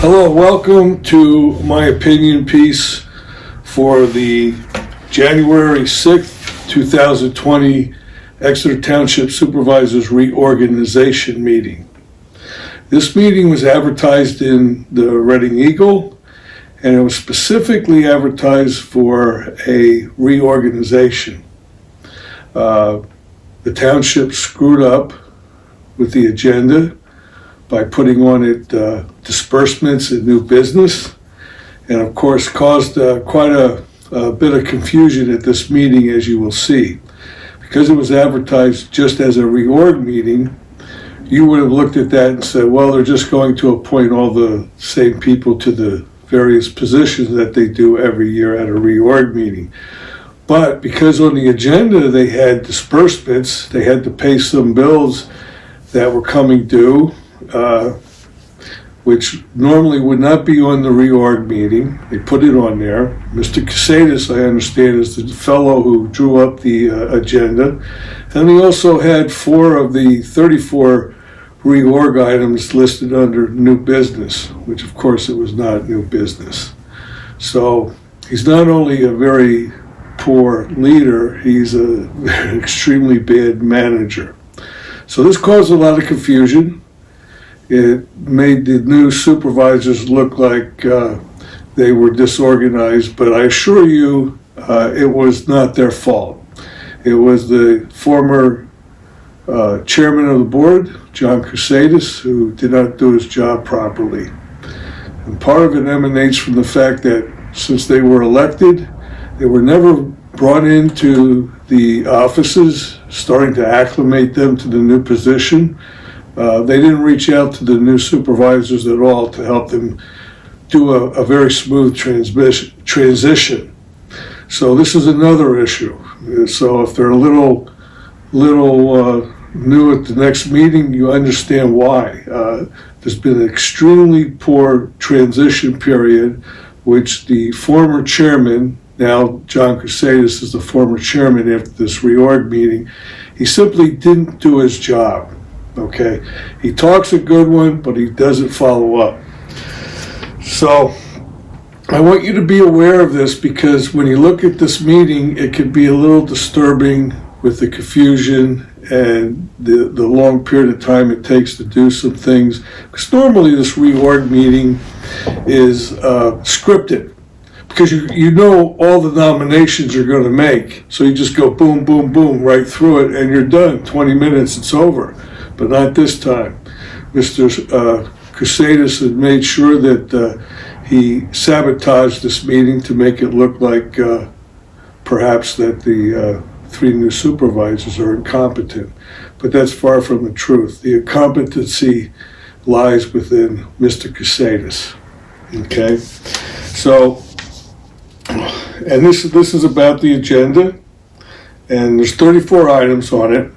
Hello, welcome to my opinion piece for the January 6th, 2020 Exeter Township Supervisors Reorganization meeting. This meeting was advertised in the Reading Eagle, and it was specifically advertised for a reorganization. The township screwed up with the agenda by putting on it disbursements and new business, and of course caused quite a bit of confusion at this meeting, as you will see. Because it was advertised just as a reorg meeting, you would have looked at that and said, well, they're just going to appoint all the same people to the various positions that they do every year at a reorg meeting. But because on the agenda they had disbursements, they had to pay some bills that were coming due, which normally would not be on the reorg meeting. They put it on there. Mr. Cusatis, I understand, is the fellow who drew up the agenda. And he also had 4 of the 34 reorg items listed under new business, which of course it was not new business. So he's not only a very poor leader, he's an extremely bad manager. So this caused a lot of confusion. It made the new supervisors look like they were disorganized, but I assure you it was not their fault. It was the former chairman of the board, John Cusatis, who did not do his job properly. And part of it emanates from the fact that since they were elected, they were never brought into the offices, starting to acclimate them to the new position. They didn't reach out to the new supervisors at all to help them do a very smooth transition. So this is another issue. So if they're a little new at the next meeting, you understand why. There's been an extremely poor transition period, which the former chairman, now John Cusatis is the former chairman after this reorg meeting, he simply didn't do his job. Okay, he talks a good one, but he doesn't follow up. So I want you to be aware of this, because when you look at this meeting, it can be a little disturbing with the confusion and the long period of time it takes to do some things. Because normally this reorg meeting is scripted, because you know all the nominations you're going to make. So you just go boom, boom, boom, right through it, and you're done. 20 minutes, it's over. But not this time. Mr. Cusatis had made sure that he sabotaged this meeting to make it look like perhaps that the 3 new supervisors are incompetent. But that's far from the truth. The incompetency lies within Mr. Cusatis. Okay? So, and this is about the agenda, and there's 34 items on it.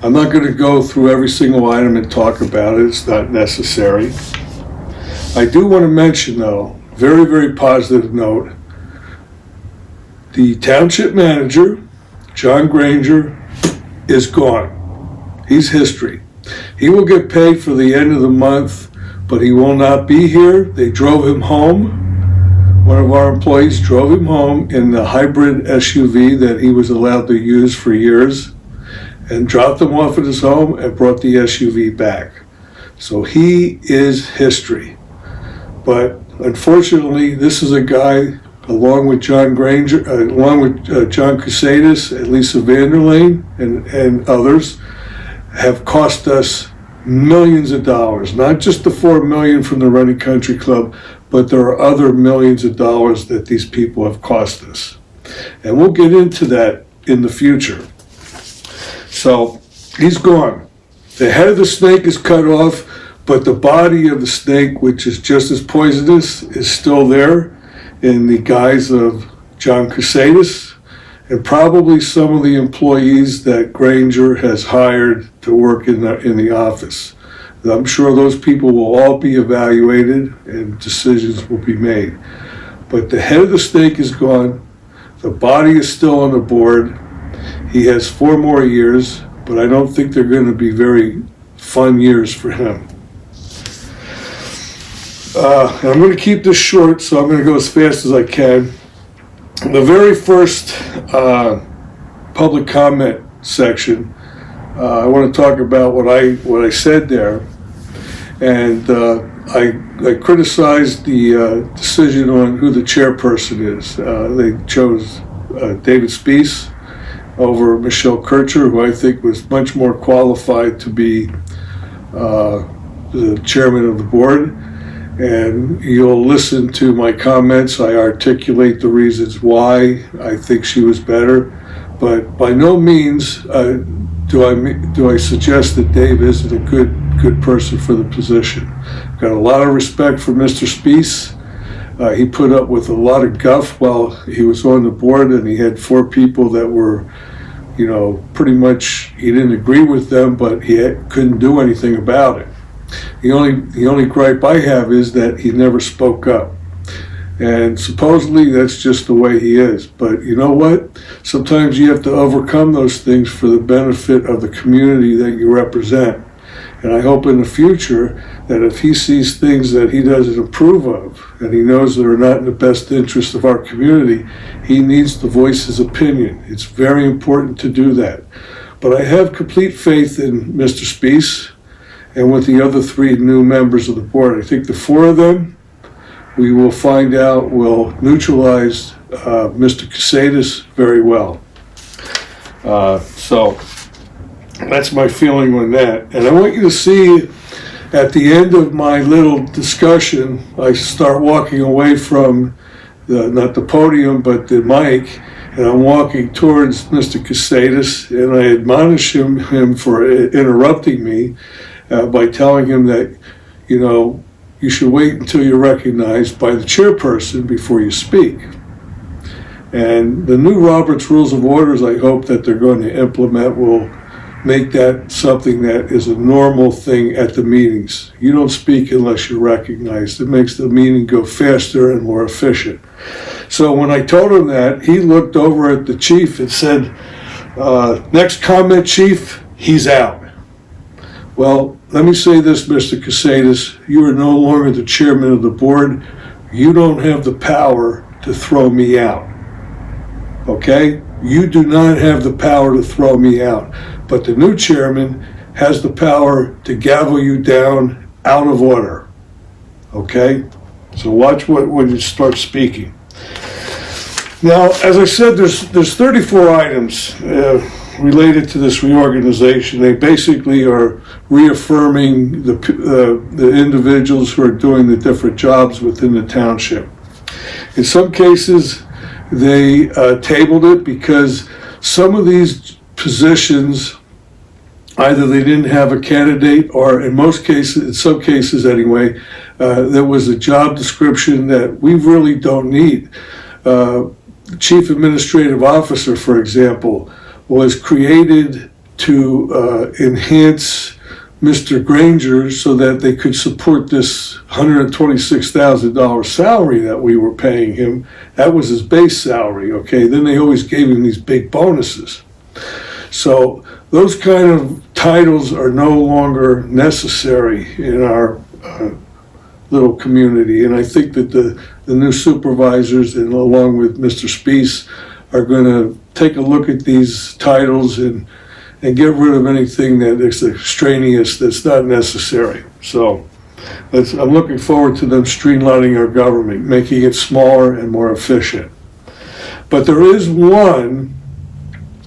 I'm not going to go through every single item and talk about it. It's not necessary. I do want to mention, though, very, very positive note, the township manager, John GRANGER, is gone. He's history. He will get paid for the end of the month, but he will not be here. They drove him home. One of our employees drove him home in the hybrid SUV that he was allowed to use for years, and dropped him off at his home and brought the SUV back. So he is history. But unfortunately, this is a guy, along with John GRANGER, along with John Cusatis and Lisa Vanderlane and others, have cost us millions of dollars. Not just the $4 million from the Reading Country Club, but there are other millions of dollars that these people have cost us. And we'll get into that in the future. So he's gone. The head of the snake is cut off, but the body of the snake, which is just as poisonous, is still there in the guise of John Cusatis and probably some of the employees that GRANGER has hired to work in the office. I'm sure those people will all be evaluated and decisions will be made. But the head of the snake is gone. The body is still on the board. He has 4 more years, but I don't think they're going to be very fun years for him. And I'm going to keep this short, so I'm going to go as fast as I can. The very first public comment section, I want to talk about what I said there, and I criticized the decision on who the chairperson is. They chose David Spees over Michelle Kircher, who I think was much more qualified to be the chairman of the board. And you'll listen to my comments. I articulate the reasons why I think she was better, but by no means do I suggest that Dave isn't a good person for the position. Got a lot of respect for Mr. Spees. He put up with a lot of guff while he was on the board, and he had 4 people that were, pretty much, he didn't agree with them, but he couldn't do anything about it. The only gripe I have is that he never spoke up. And supposedly that's just the way he is. But you know what? Sometimes you have to overcome those things for the benefit of the community that you represent. And I hope in the future that if he sees things that he doesn't approve of, and he knows that are not in the best interest of our community, he needs to voice his opinion. It's very important to do that. But I have complete faith in Mr. Spees and with the other 3 new members of the board. I think the 4 of them, we will find out, will neutralize Mr. Cusatis very well. So that's my feeling on that. And I want you to see at the end of my little discussion, I start walking away from not the podium, but the mic, and I'm walking towards Mr. Cusatis, and I admonish him for interrupting me by telling him that, you should wait until you're recognized by the chairperson before you speak. And the new Robert's Rules of Orders, I hope that they're going to implement, will make that something that is a normal thing at the meetings. You don't speak unless you're recognized. It makes the meeting go faster and more efficient. So when I told him that, he looked over at the chief and said, next comment, chief, he's out. Well, let me say this, Mr. Cusatis, you are no longer the chairman of the board. You don't have the power to throw me out. Okay? You do not have the power to throw me out. But the new chairman has the power to gavel you down out of order. Okay? So watch when you start speaking. Now, as I said, there's 34 items related to this reorganization. They basically are reaffirming the individuals who are doing the different jobs within the township. In some cases, they tabled it because some of these positions, either they didn't have a candidate, or in some cases anyway, there was a job description that we really don't need. The Chief Administrative Officer, for example, was created to enhance Mr. GRANGER so that they could support this $126,000 salary that we were paying him. That was his base salary, okay? Then they always gave him these big bonuses. So those kind of titles are no longer necessary in our little community. And I think that the new supervisors, and along with Mr. Spees, are going to take a look at these titles and get rid of anything that is extraneous that's not necessary. So I'm looking forward to them streamlining our government, making it smaller and more efficient. But there is one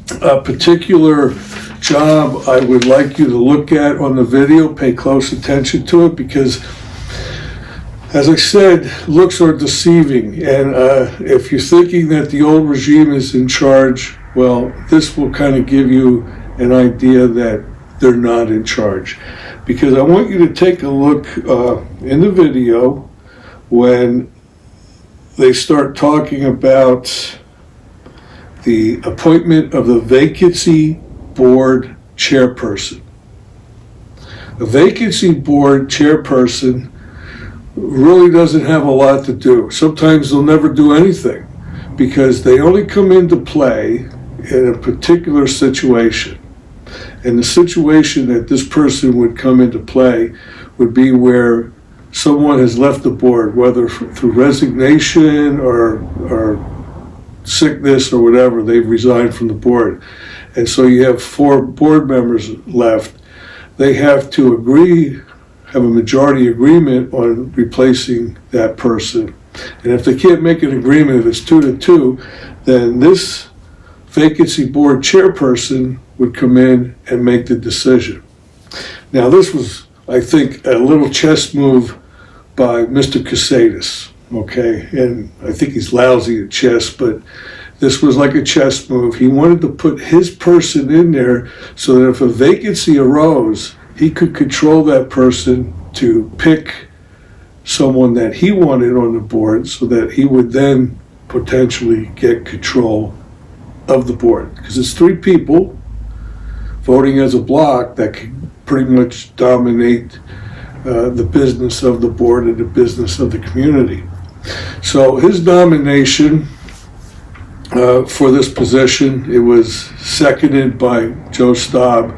particular job I would like you to look at on the video, pay close attention to it, because as I said, looks are deceiving, and if you're thinking that the old regime is in charge, well, this will kind of give you an idea that they're not in charge. Because I want you to take a look in the video when they start talking about the appointment of the Vacancy Board Chairperson. The Vacancy Board Chairperson really doesn't have a lot to do. Sometimes they'll never do anything because they only come into play in a particular situation. And the situation that this person would come into play would be where someone has left the board, whether through resignation or sickness or whatever, they've resigned from the board. And so you have 4 board members left. They have to have a majority agreement on replacing that person. And if they can't make an agreement, if it's 2-2, then this vacancy board chairperson would come in and make the decision. Now this was, I think, a little chess move by Mr. Cusatis, okay? And I think he's lousy at chess, but this was like a chess move. He wanted to put his person in there so that if a vacancy arose, he could control that person to pick someone that he wanted on the board so that he would then potentially get control of the board. Because it's 3 people voting as a block that can pretty much dominate the business of the board and the business of the community. So his nomination for this position, it was seconded by Joe Staub,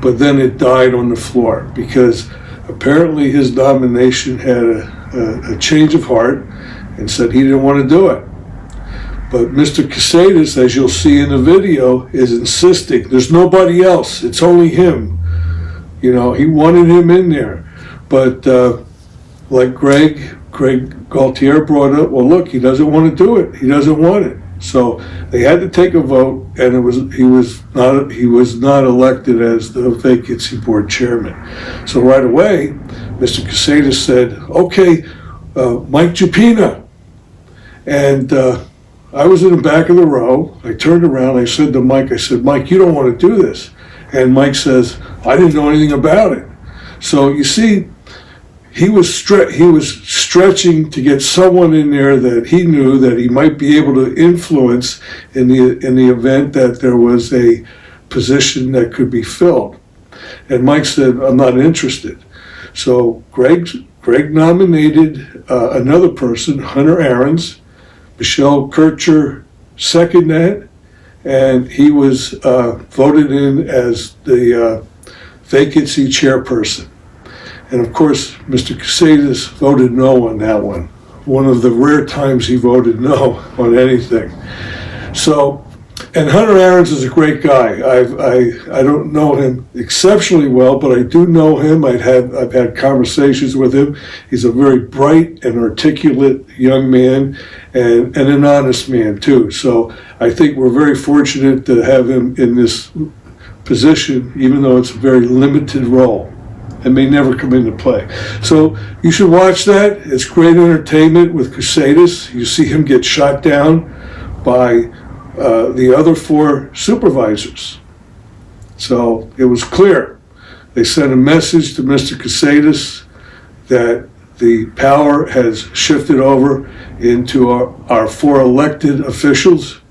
but then it died on the floor because apparently his nomination had a change of heart and said he didn't want to do it. But Mr. Cusatis, as you'll see in the video, is insisting there's nobody else, it's only him. You know, he wanted him in there. But like Greg Gaultier brought up, well, look, he doesn't want to do it. He doesn't want it. So they had to take a vote, and he was not elected as the vacancy board chairman. So right away, Mr. Cusatis said, "Okay, Mike Jupina," and I was in the back of the row. I turned around. I said to Mike, "Mike, you don't want to do this." And Mike says, "I didn't know anything about it." So you see, he was stretching to get someone in there that he knew that he might be able to influence in the event that there was a position that could be filled. And Mike said, "I'm not interested." So Greg nominated another person, Hunter Ahrens. Michelle Kircher seconded that, and he was voted in as the vacancy chairperson. And of course, Mr. Cusatis voted no on that one. One of the rare times he voted no on anything. So, and Hunter Ahrens is a great guy. I don't know him exceptionally well, but I do know him. I've had conversations with him. He's a very bright and articulate young man and an honest man too. So I think we're very fortunate to have him in this position, even though it's a very limited role and may never come into play. So you should watch that. It's great entertainment with Cusatis. You see him get shot down by the other 4 supervisors. So it was clear. They sent a message to Mr. Cusatis that the power has shifted over into our 4 elected officials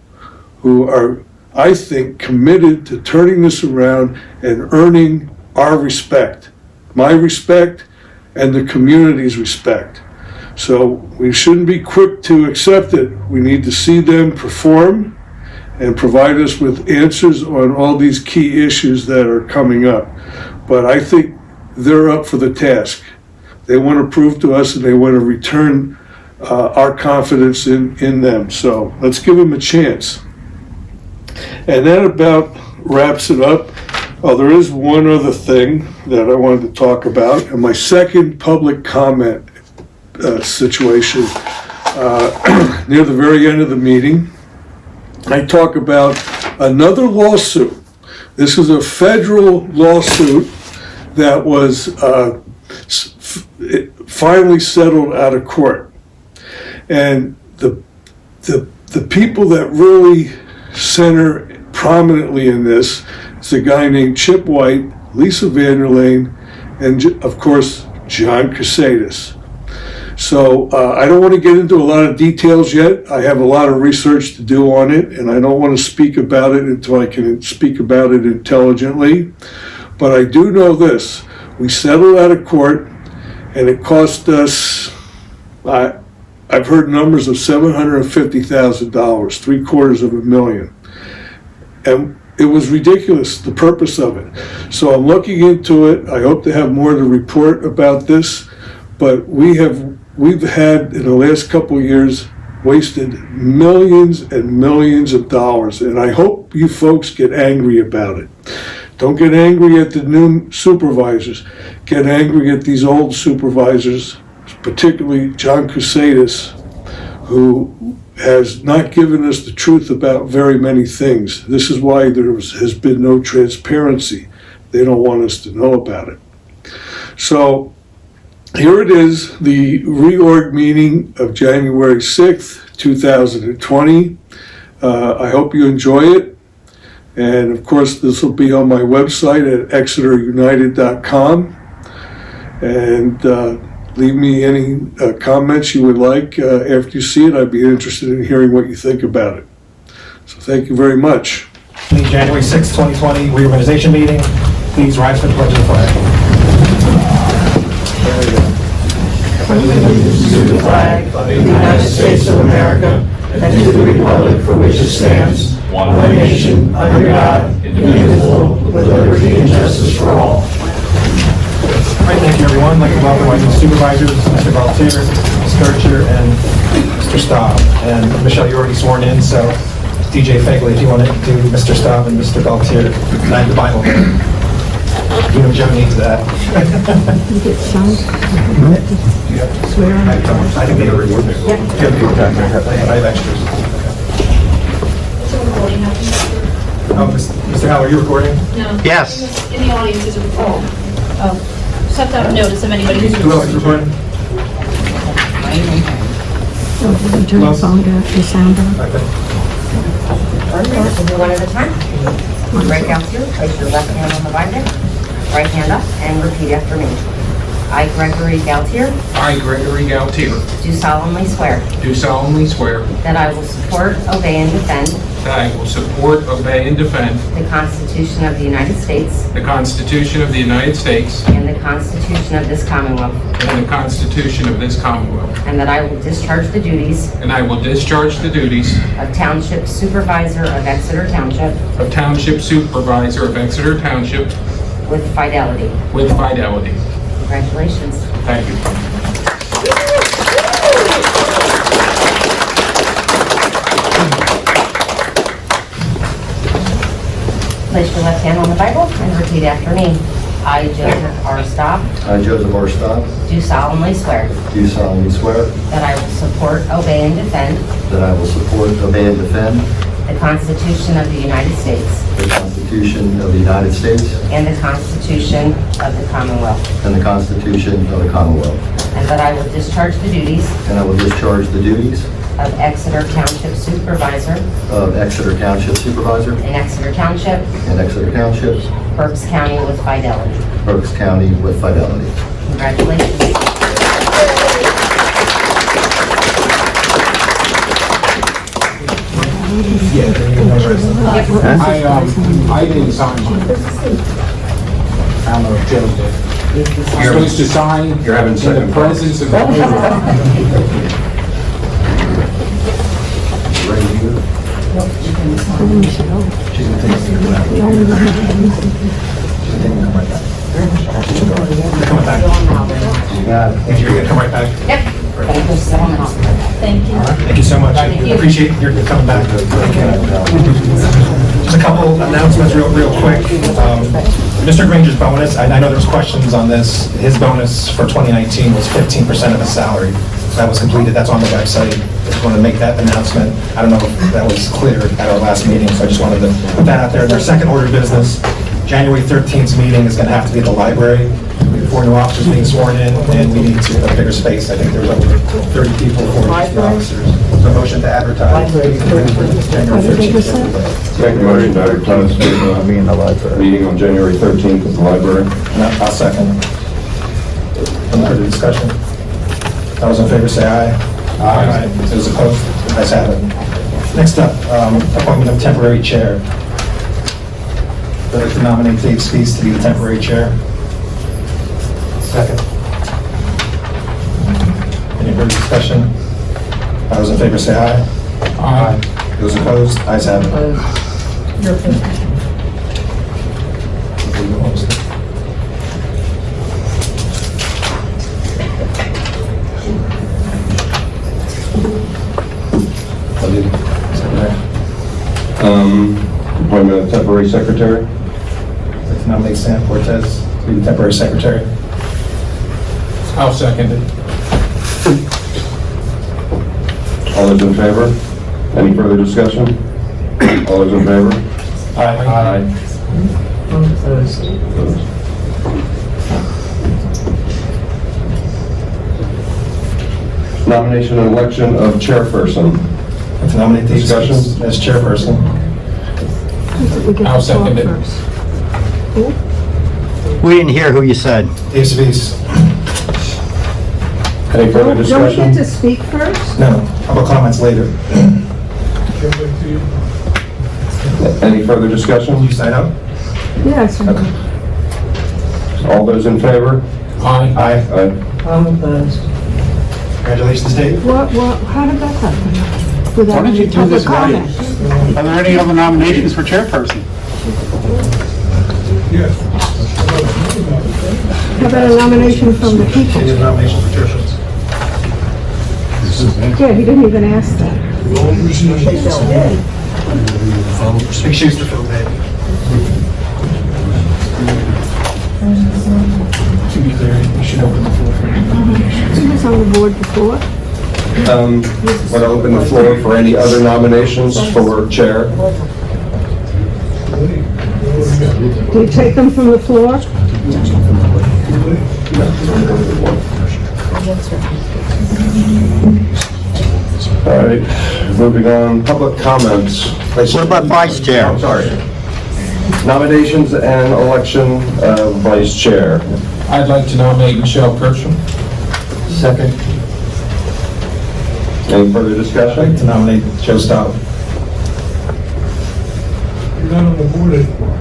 who are, I think, committed to turning this around and earning our respect, my respect and the community's respect. So we shouldn't be quick to accept it. We need to see them perform and provide us with answers on all these key issues that are coming up. But I think they're up for the task. They want to prove to us and they want to return our confidence in them. So let's give them a chance. And that about wraps it up. Oh, there is one other thing that I wanted to talk about. And my second public comment situation, near the very end of the meeting, I talk about another lawsuit. This is a federal lawsuit that was finally settled out of court. And the people that really center prominently in this is a guy named Chip White, Lisa Vanderlane, and of course, John Cusatis. So I don't want to get into a lot of details yet. I have a lot of research to do on it, and I don't want to speak about it until I can speak about it intelligently. But I do know this. We settled out of court, and it cost us, I've heard numbers of $750,000, $750,000. And it was ridiculous, the purpose of it. So I'm looking into it. I hope to have more to report about this. but we've had, in the last couple of years, wasted millions and millions of dollars, and I hope you folks get angry about it. Don't get angry at the new supervisors. Get angry at these old supervisors, particularly John Cusatis, who has not given us the truth about very many things. This is why there has been no transparency. They don't want us to know about it. So here it is, the reorg meeting of January 6th, 2020. I hope you enjoy it. And of course, this will be on my website at exeterunited.com. And leave me any comments you would like after you see it. I'd be interested in hearing what you think about it. So thank you very much. The January 6, 2020 reorganization meeting. Please rise for the pledge of the flag. Allegiance to the flag of the United States of America and to the republic for which it stands, one nation, under God, indivisible, with liberty and justice for all. All right, thank you, everyone. I'd like to welcome our new supervisors, Mr. Valtier, Ms. Kircher, and Mr. Staub. And Michelle, you're already sworn in, so DJ Fagley, if you want to do Mr. Staub and Mr. Valtier, tonight the Bible. You know Joe needs that. You get signed? Swear on it? I think they already were there. I have extras. Oh, Mr. Howell, are you recording? No. Yes. In the audience is a recording. Oh, just have to have notice of anybody who's Who else is recording? You turn your phone down, your sound on. Okay. We'll do one at a time. Right down here, place your left hand on the Bible, right hand up, and repeat after me. I, Gregory Galtier, I, Gregory Galtier, do solemnly swear do solemnly swear that I will support, obey, and defend that I will support, obey, and defend the Constitution of the United States the Constitution of the United States and the Constitution of this Commonwealth, and the Constitution of this Commonwealth, and that I will discharge the duties and I will discharge the duties of Township Supervisor of Exeter Township of Township Supervisor of Exeter Township with fidelity. with fidelity. Congratulations. Thank you. Place your left hand on the Bible and repeat after me. I, Joseph R. Staub, I, Joseph R. Staub, do solemnly swear do solemnly swear that I will support, obey, and defend that I will support, obey, and defend the Constitution of the United States the Constitution of the United States and the Constitution of the Commonwealth, and the Constitution of the Commonwealth, and that I will discharge the duties and I will discharge the duties of Exeter Township Supervisor of Exeter Township Supervisor in Exeter Township, in Exeter Township, Berks County with fidelity. Berks County with fidelity. Congratulations. I didn't sign mine. I don't know if Joe did. You're supposed to sign You're having in second the presence of the Coming back. If you're gonna come right back. Yep. Thank you so much. Thank you. Thank you so much. I appreciate your coming back. Just a couple announcements real quick. Mr. Granger's bonus, I know there's questions on this. His bonus for 2019 was 15% of his salary. That was completed, that's on the website. Just wanted to make that announcement. I don't know if that was clear at our last meeting, so I just wanted to put that out there. Their second order of business, January 13th meeting is going to have to be at the library. We have 4 new officers being sworn in, and we need to a bigger space. I think there's over 30 people, 40 officers. So motion to advertise. January 13th. Second motion to advertise meeting on January 13th at the library. I'll second. Any further discussion? All those in favor say aye. Aye. Those opposed? Ayes have it. Next up, appointment of temporary chair. I'd like to nominate Dave Spees to be the temporary chair. Second. Any further discussion? All those in favor say aye. Aye. Those opposed? Ayes have it. temporary secretary. I'd like to nominate Sam Cortez to be the temporary secretary. I'll second it. All those in favor? Any further discussion? All those in favor? Aye. Nomination and election of chairperson. I'd like to nominate Dave Discussion? Spees as chairperson. We get I'll the floor second it. first. We didn't hear who you said. Dave Spees. Any further Don't we get discussion? to speak first? No, public comments later. Any further discussion? You sign up? Yes. All those in favor? Aye. Aye. Aye. Congratulations, Dave. How did that happen? Without Why don't you any do public this right? comment? Are there any other nominations for chairperson? How about a nomination from the people? Any nominations for chairperson? Yeah, he didn't even ask that. Big shoes to fill, Dave. To be clear, you should open the floor for any nominations. He was on the board before. Want to open the floor for any other nominations for chair? Do you take them from the floor? All right, moving on, public comments. What about vice chair? I'm sorry. Nominations and election of vice chair. I'd like to nominate Michelle Kirschner. Second. Any further I'd like discussion? to nominate Joe Stout. You're not on the board anymore.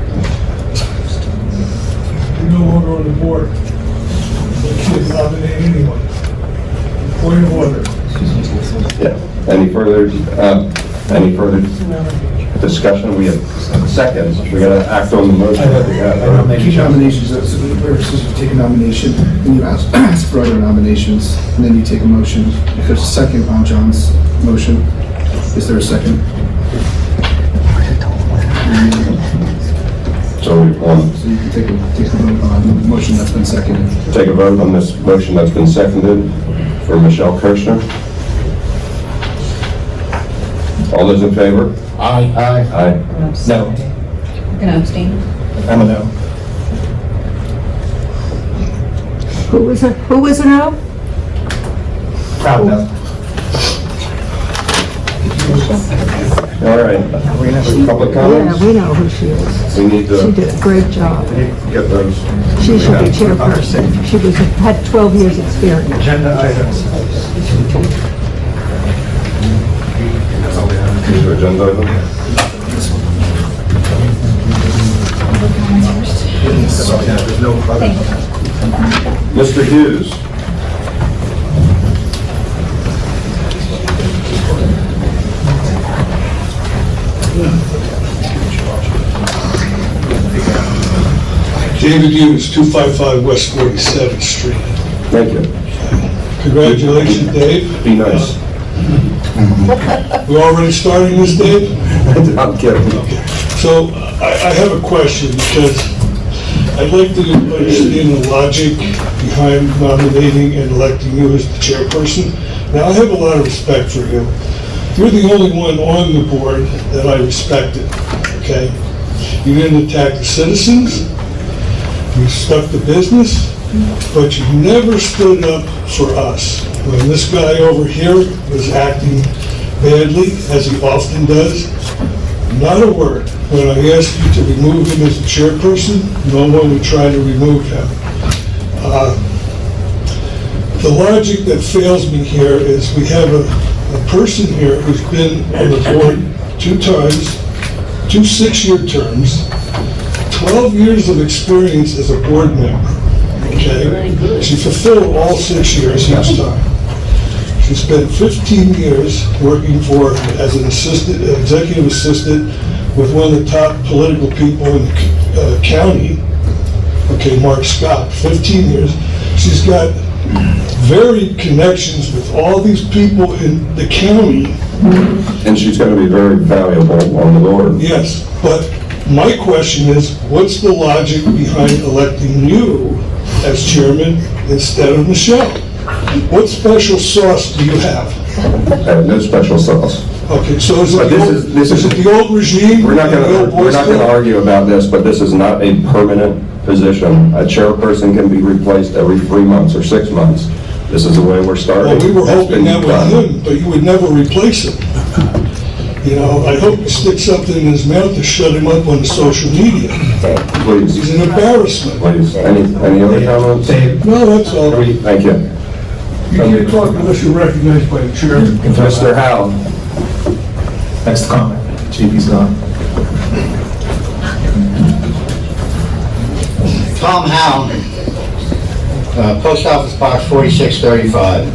You're no longer on the board. You can't nominate anyone. Point of order. Yeah. Any further discussion? We have seconds. We got to act on the motion that we have. Keep nominations, so the purpose is you take a nomination, and you ask for other nominations, and then you take a motion. If there's a second on John's motion, is there a second? So we want So you can take a vote on the motion that's been seconded. to take a vote on this motion that's been seconded for Michelle Kirschner. All those in favor? Aye. Aye. No. Gonna abstain. I'm a no. Who was a no? Proud no. All right. Public Yeah, comments? we know who she is. We need She to did a great job. get those. She should be chairperson. She had 12 years' experience. Agenda items. These are agenda items. Mr. Hughes. David Hughes, 255 West 47th Street. Thank you. Congratulations, Dave. Be nice. We're already starting this, Dave? I'm kidding. So I have a question because I'd like to understand the logic behind nominating and electing you as the chairperson. Now, I have a lot of respect for you. You're the only one on the board that I respected, okay? You didn't attack the citizens, you stuck to business, but you never stood up for us. When this guy over here was acting badly, as he often does, not a word. When I asked you to remove him as the chairperson, no one would try to remove him. The logic that fails me here is we have a person here who's been on the board 2 times, 2 6-year terms, 12 years of experience as a board member, okay? She fulfilled all 6 years each time. She spent 15 years working as an executive assistant with one of the top political people in the county, okay, Mark Scott, 15 years. She's got varied connections with all these people in the county. And she's going to be very valuable on the board. Yes, but My question is, what's the logic behind electing you as chairman instead of Michelle? What special sauce do you have? No special sauce. Okay, so is But it this is- the old regime? We're not The gonna, old we're boys not gonna club? argue about this, but this is not a permanent position. A chairperson can be replaced every 3 months or 6 months. This is the way we're starting. Well, we were That's hoping been that done. with him, but you would never replace him. You know, I hope you stick something in his mouth to shut him up on the social media. Please, He's an embarrassment. please. Any other comments? Dave, No, that's all. You Thank you. can't talk unless you're recognized by the chairman. Mr. Howe. next comment. Chief, he's gone. Tom Howe, Post Office Box 4635.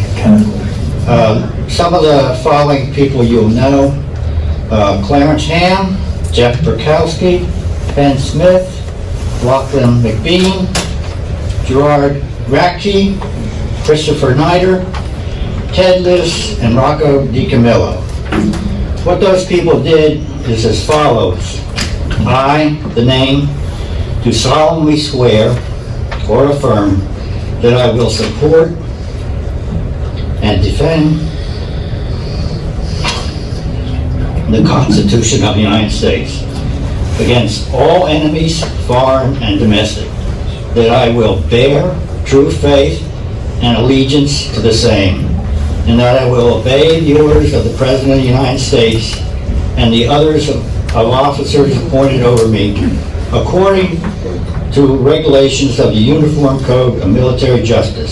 Some of the following people you'll know: Clarence Ham, Jeff Burkowski, Ben Smith, Lachlan McBean, Gerard Ratke, Christopher Nider, Ted Liss, and Rocco DiCamillo. What those people did is as follows. I, the name, do solemnly swear or affirm that I will support and defend the Constitution of the United States against all enemies, foreign and domestic, that I will bear true faith and allegiance to the same, and that I will obey the orders of the President of the United States and the others of officers appointed over me, according to regulations of the Uniform Code of Military Justice.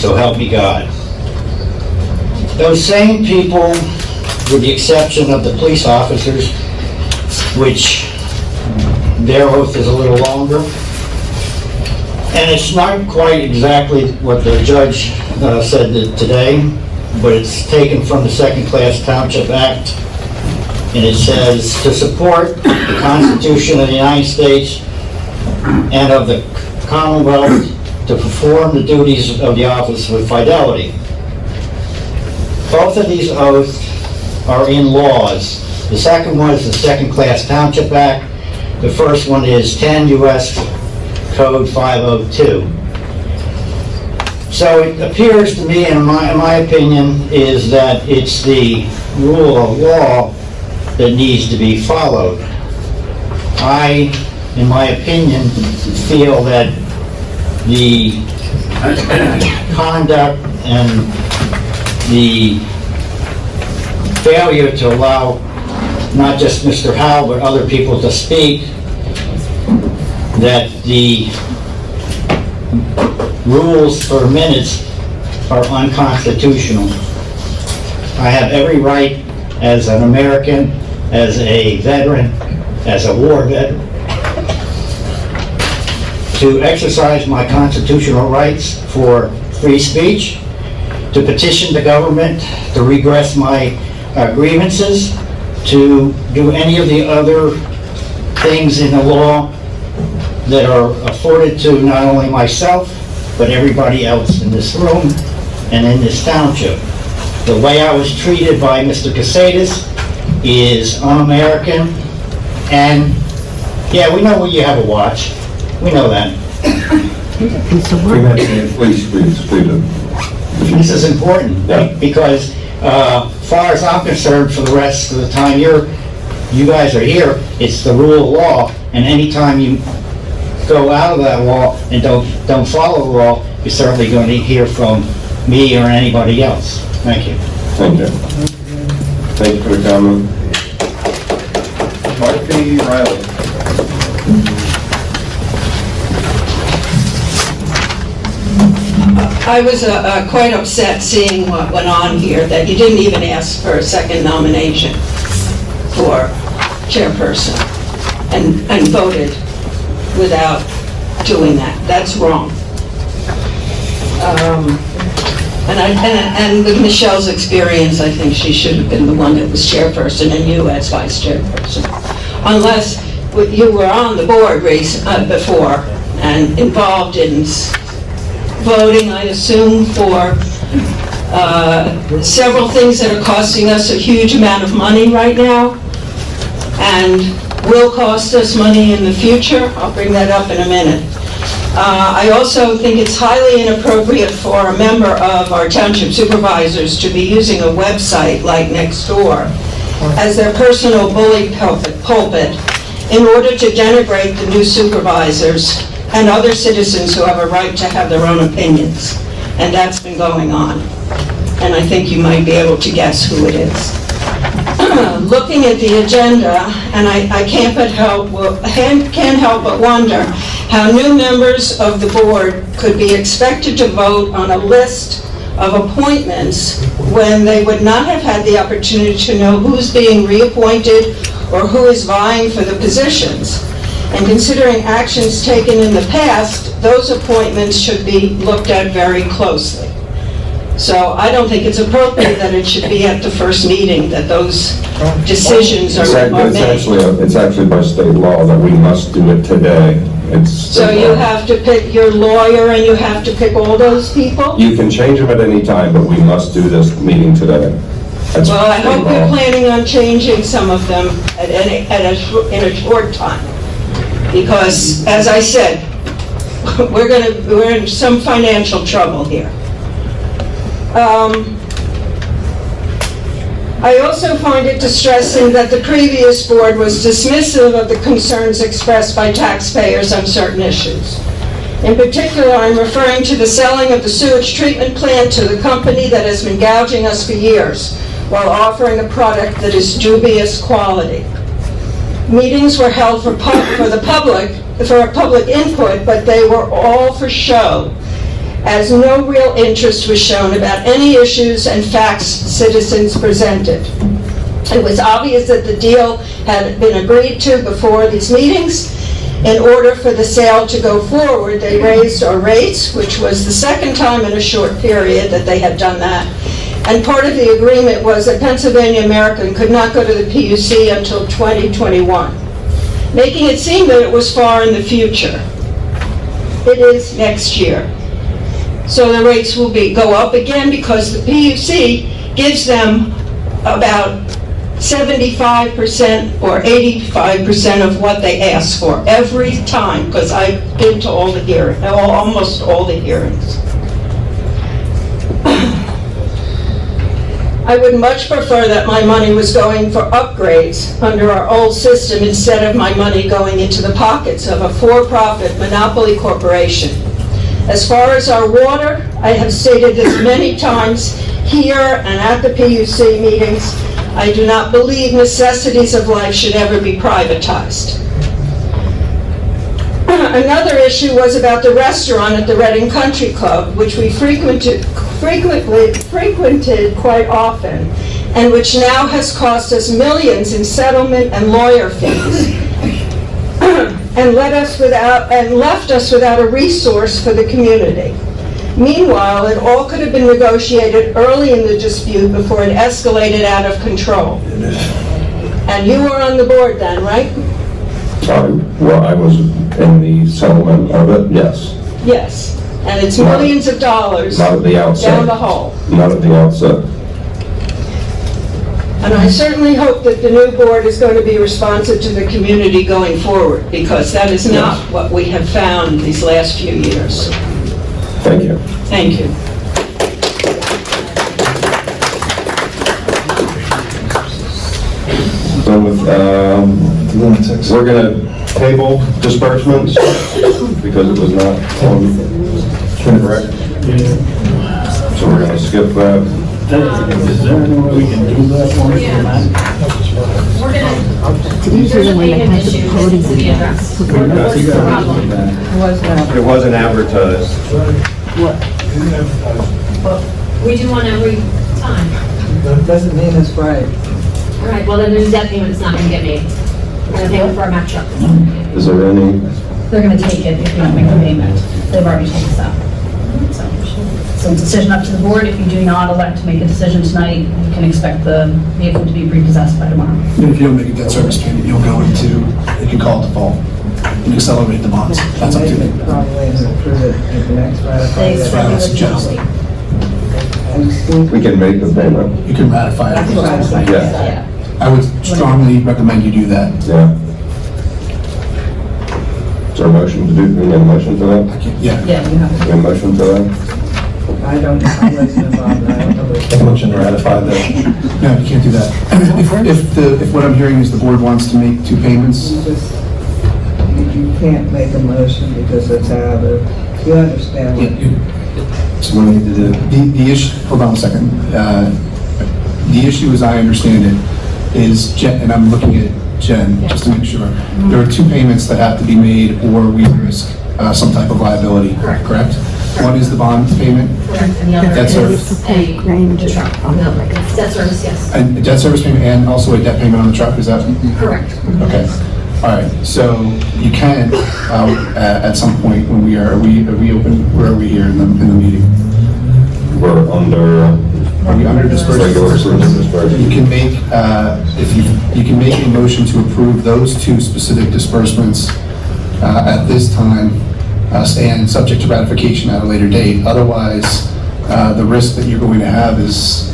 So help me God. Those same people, with the exception of the police officers, which their oath is a little longer, and it's not quite exactly what the judge said today, but it's taken from the Second-Class Township Act, and it says, to support the Constitution of the United States and of the Commonwealth, to perform the duties of the office with fidelity. Both of these oaths are in laws. The second one is the Second-Class Township Act. The first one is 10 U.S. Code 502. So it appears to me, in my opinion, is that it's the rule of law that needs to be followed. I, in my opinion, feel that the conduct and the failure to allow not just Mr. Howe, but other people to speak, that the rules for minutes are unconstitutional. I have every right as an American, as a veteran, as a war veteran, to exercise my constitutional rights for free speech, to petition the government, to regress my grievances, to do any of the other things in the law that are afforded to not only myself, but everybody else in this room and in this township. The way I was treated by Mr. Cusatis is un-American, and yeah, we know when you have a watch. We know that. Piece of work. Please do. This is important, Yeah. because far as I'm concerned, for the rest of the time you guys are here, it's the rule of law, and anytime you go out of that law and don't follow the law, you're certainly going to hear from me or anybody else. Thank you. Thank you. Thank you for the comment. Marty Riley. I was quite upset seeing what went on here, that you didn't even ask for a second nomination for chairperson and voted without doing that. That's wrong. And with Michelle's experience, I think she should have been the one that was chairperson and you as vice chairperson. Unless you were on the board before and involved in voting, I assume, for several things that are costing us a huge amount of money right now. And will cost us money in the future. I'll bring that up in a minute. I also think it's highly inappropriate for a member of our township supervisors to be using a website like Nextdoor as their personal bully pulpit in order to denigrate the new supervisors and other citizens who have a right to have their own opinions. And that's been going on. And I think you might be able to guess who it is. Looking at the agenda, and I can't help but wonder how new members of the board could be expected to vote on a list of appointments when they would not have had the opportunity to know who's being reappointed or who is vying for the positions. And considering actions taken in the past, those appointments should be looked at very closely. So I don't think it's appropriate that it should be at the first meeting that those decisions are made. It's actually by state law that we must do it today. So you have to pick your lawyer and you have to pick all those people? You can change them at any time, but we must do this meeting today. That's Well, I state hope law. you're planning on changing some of them in a short time. Because, as I said, we're in some financial trouble here. I also find it distressing that the previous board was dismissive of the concerns expressed by taxpayers on certain issues. In particular, I'm referring to the selling of the sewage treatment plant to the company that has been gouging us for years while offering a product that is dubious quality. Meetings were held for public input, but they were all for show, as no real interest was shown about any issues and facts citizens presented. It was obvious that the deal had been agreed to before these meetings. In order for the sale to go forward, they raised our rates, which was the second time in a short period that they had done that. And part of the agreement was that Pennsylvania American could not go to the PUC until 2021, making it seem that it was far in the future. It is next year. So the rates will go up again because the PUC gives them about 75% or 85% of what they ask for every time, because I've been to all the hearings, almost all the hearings. I would much prefer that my money was going for upgrades under our old system instead of my money going into the pockets of a for-profit monopoly corporation. As far as our water, I have stated this many times here and at the PUC meetings, I do not believe necessities of life should ever be privatized. Another issue was about the restaurant at the Reading Country Club, which we frequented quite often, and which now has cost us millions in settlement and lawyer fees, and left us without a resource for the community. Meanwhile, it all could have been negotiated early in the dispute before it escalated out of control. And you were on the board then, right? Well, I was in the settlement of it, yes. Yes. And it's millions of dollars Not at the outset. down the hole. Not at the outset. And I certainly hope that the new board is going to be responsive to the community going forward, because that is not what we have found these last few years. Thank you. Thank you. So we're going to table disbursements because it was not on, correct? So we're going to skip that. Is there any way we can do that for you? We're gonna, Today's there's the a one that payment has the issue parties to be in addressed. it. What's the problem? It wasn't advertised. We do one every time. That doesn't mean it's right. All right, well then there's that payment that's not gonna get made. We're gonna pay for our Mack truck. Is there any? They're gonna take it if you don't make the payment. They've already told us that. So it's a decision up to the board. If you do not elect to make a decision tonight, you can expect the vehicle to be repossessed by tomorrow. And if you don't make a debt service payment, you'll go into, you can call it default and accelerate the bonds. That's up to you. Probably approve it at the next They That's what I would suggest. We can make the payment. You can ratify it. That's what I was saying. Yeah. I would strongly recommend you do that. Yeah. Is there a motion to do, we need a motion for that? Yeah. Yeah, you have to. We have a motion for that? I don't know, I wasn't involved, I don't know. Make a motion to ratify the, no, you can't do that. If what I'm hearing is the board wants to make 2 payments, You can't make a motion because it's out of, you understand what? so what do we need to do? The issue, hold on a second. The issue, as I understand it, is, and I'm looking at Jen, just to make sure, there are 2 payments that have to be made or we risk some type of liability, correct? One is the bond payment, Correct, and the other Debt is service. the truck. No, it's debt service, yes. and a debt service payment, and also a debt payment on the truck, is that? Correct. Okay, all right, so you can, at some point when we open, where are we here in the meeting? We're under Are we under regular disbursement? disbursement. You can make, you can make a motion to approve those 2 specific disbursements at this time, and subject to ratification at a later date. Otherwise, the risk that you're going to have is